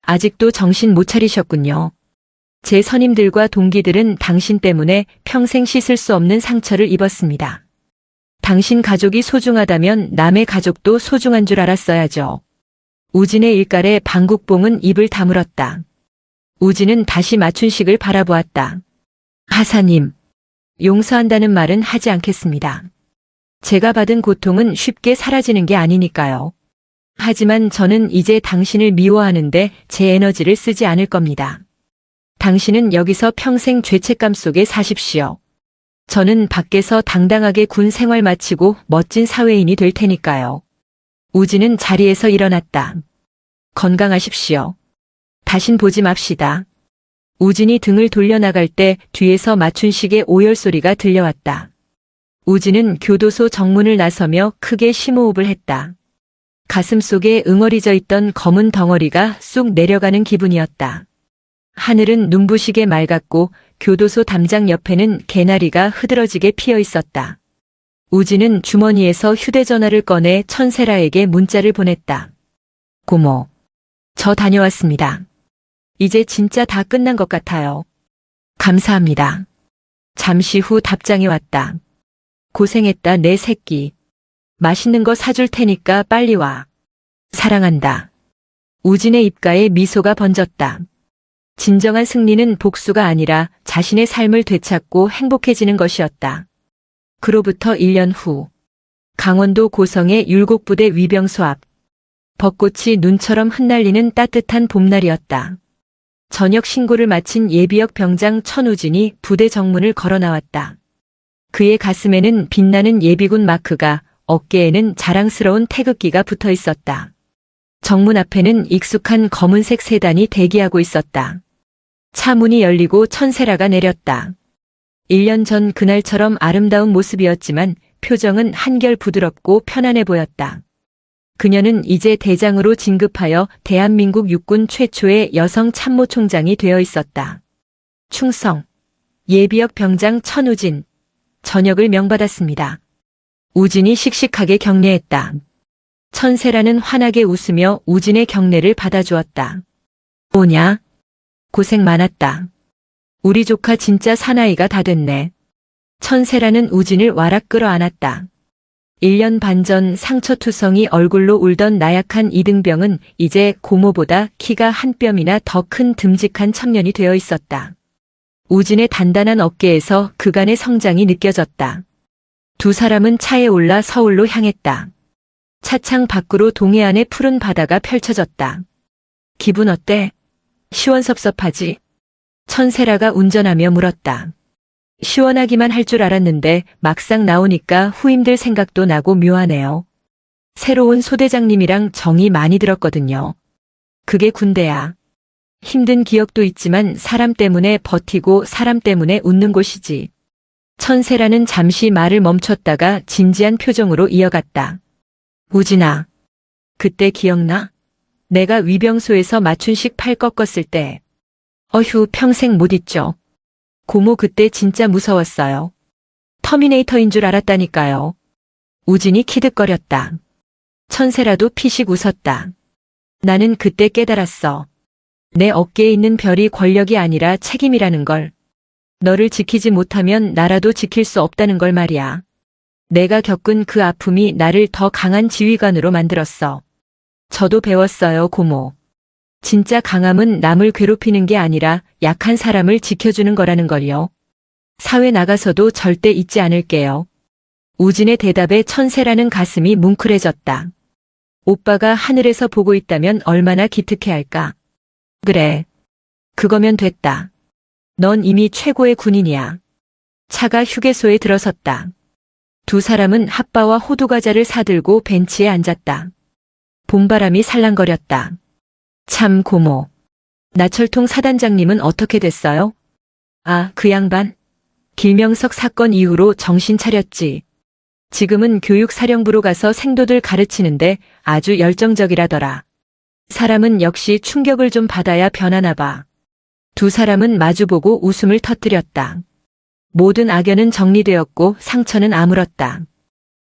Speaker 1: 아직도 정신 못 차리셨군요. 제 선임들과 동기들은 당신 때문에 평생 씻을 수 없는 상처를 입었습니다. 당신 가족이 소중하다면 남의 가족도 소중한 줄 알았어야죠. 우진의 일갈에 방국봉은 입을 다물었다. 우진은 다시 맞춘식을 바라보았다. 하사님, 용서한다는 말은 하지 않겠습니다. 제가 받은 고통은 쉽게 사라지는 게 아니니까요. 하지만 저는 이제 당신을 미워하는데 제 에너지를 쓰지 않을 겁니다. 당신은 여기서 평생 죄책감 속에 사십시오. 저는 밖에서 당당하게 군 생활 마치고 멋진 사회인이 될 테니까요. 우진은 자리에서 일어났다. 건강하십시오. 다신 보지 맙시다. 우진이 등을 돌려나갈 때 뒤에서 맞춘식의 오열 소리가 들려왔다. 우진은 교도소 정문을 나서며 크게 심호흡을 했다. 가슴 속에 응어리져 있던 검은 덩어리가 쑥 내려가는 기분이었다. 하늘은 눈부시게 맑았고 교도소 담장 옆에는 개나리가 흐드러지게 피어 있었다. 우진은 주머니에서 휴대전화를 꺼내 천세라에게 문자를 보냈다. 고모, 저 다녀왔습니다. 이제 진짜 다 끝난 것 같아요. 감사합니다. 잠시 후 답장이 왔다. 고생했다 내 새끼. 맛있는 거 사줄 테니까 빨리 와. 사랑한다. 우진의 입가에 미소가 번졌다. 진정한 승리는 복수가 아니라 자신의 삶을 되찾고 행복해지는 것이었다. 그로부터 1년 후 강원도 고성의 율곡부대 위병소 앞 벚꽃이 눈처럼 흩날리는 따뜻한 봄날이었다. 저녁 신고를 마친 예비역 병장 천우진이 부대 정문을 걸어 나왔다. 그의 가슴에는 빛나는 예비군 마크가, 어깨에는 자랑스러운 태극기가 붙어 있었다. 정문 앞에는 익숙한 검은색 세단이 대기하고 있었다. 차 문이 열리고 천세라가 내렸다. 1년 전 그날처럼 아름다운 모습이었지만 표정은 한결 부드럽고 편안해 보였다. 그녀는 이제 대장으로 진급하여 대한민국 육군 최초의 여성 참모총장이 되어 있었다. 충성, 예비역 병장 천우진, 전역을 명받았습니다. 우진이 씩씩하게 격려했다. 천세라는 환하게 웃으며 우진의 격려를 받아주었다. 뭐냐? 고생 많았다. 우리 조카 진짜 사나이가 다 됐네. 천세라는 우진을 와락 끌어안았다. 1년 반 전 상처투성이 얼굴로 울던 나약한 이등병은 이제 고모보다 키가 한 뼘이나 더 큰 듬직한 청년이 되어 있었다. 우진의 단단한 어깨에서 그간의 성장이 느껴졌다. 두 사람은 차에 올라 서울로 향했다. 차창 밖으로 동해안의 푸른 바다가 펼쳐졌다. 기분 어때? 시원섭섭하지? 천세라가 운전하며 물었다. 시원하기만 할 줄 알았는데 막상 나오니까 후임들 생각도 나고 묘하네요. 새로운 소대장님이랑 정이 많이 들었거든요. 그게 군대야. 힘든 기억도 있지만 사람 때문에 버티고 사람 때문에 웃는 곳이지. 천세라는 잠시 말을 멈췄다가 진지한 표정으로 이어갔다. 우진아, 그때 기억나? 내가 위병소에서 맞춘식 팔 꺾었을 때. 어휴, 평생 못 잊죠. 고모 그때 진짜 무서웠어요. 터미네이터인 줄 알았다니까요. 우진이 키득거렸다. 천세라도 피식 웃었다. 나는 그때 깨달았어. 내 어깨에 있는 별이 권력이 아니라 책임이라는 걸. 너를 지키지 못하면 나라도 지킬 수 없다는 걸 말이야. 내가 겪은 그 아픔이 나를 더 강한 지휘관으로 만들었어. 저도 배웠어요, 고모. 진짜 강함은 남을 괴롭히는 게 아니라 약한 사람을 지켜주는 거라는 걸요. 사회 나가서도 절대 잊지 않을게요. 우진의 대답에 천세라는 가슴이 뭉클해졌다. 오빠가 하늘에서 보고 있다면 얼마나 기특해할까. 그래. 그거면 됐다. 넌 이미 최고의 군인이야. 차가 휴게소에 들어섰다. 두 사람은 핫바와 호두과자를 사들고 벤치에 앉았다. 봄바람이 살랑거렸다. 참 고모. 나철통 사단장님은 어떻게 됐어요? 아, 그 양반? 길명석 사건 이후로 정신 차렸지. 지금은 교육사령부로 가서 생도들 가르치는데 아주 열정적이라더라. 사람은 역시 충격을 좀 받아야 변하나 봐. 두 사람은 마주보고 웃음을 터뜨렸다. 모든 악연은 정리되었고 상처는 아물었다.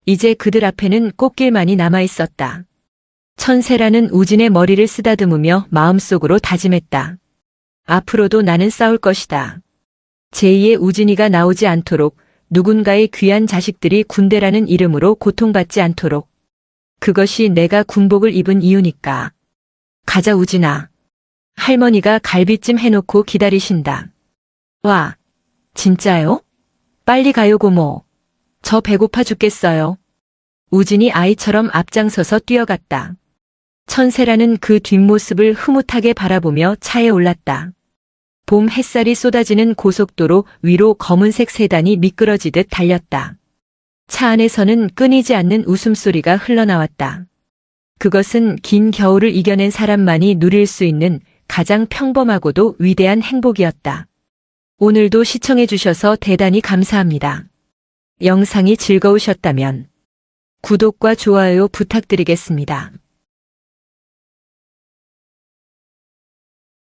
Speaker 1: 이제 그들 앞에는 꽃길만이 남아있었다. 천세라는 우진의 머리를 쓰다듬으며 마음속으로 다짐했다. 앞으로도 나는 싸울 것이다. 제2의 우진이가 나오지 않도록 누군가의 귀한 자식들이 군대라는 이름으로 고통받지 않도록. 그것이 내가 군복을 입은 이유니까. 가자, 우진아. 할머니가 갈비찜 해놓고 기다리신다. 와, 진짜요? 빨리 가요, 고모. 저 배고파 죽겠어요. 우진이 아이처럼 앞장서서 뛰어갔다. 천세라는 그 뒷모습을 흐뭇하게 바라보며 차에 올랐다. 봄 햇살이 쏟아지는 고속도로 위로 검은색 세단이 미끄러지듯 달렸다. 차 안에서는 끊이지 않는 웃음소리가 흘러나왔다. 그것은 긴 겨울을 이겨낸 사람만이 누릴 수 있는 가장 평범하고도 위대한 행복이었다. 오늘도 시청해주셔서 대단히 감사합니다. 영상이 즐거우셨다면 구독과 좋아요 부탁드리겠습니다.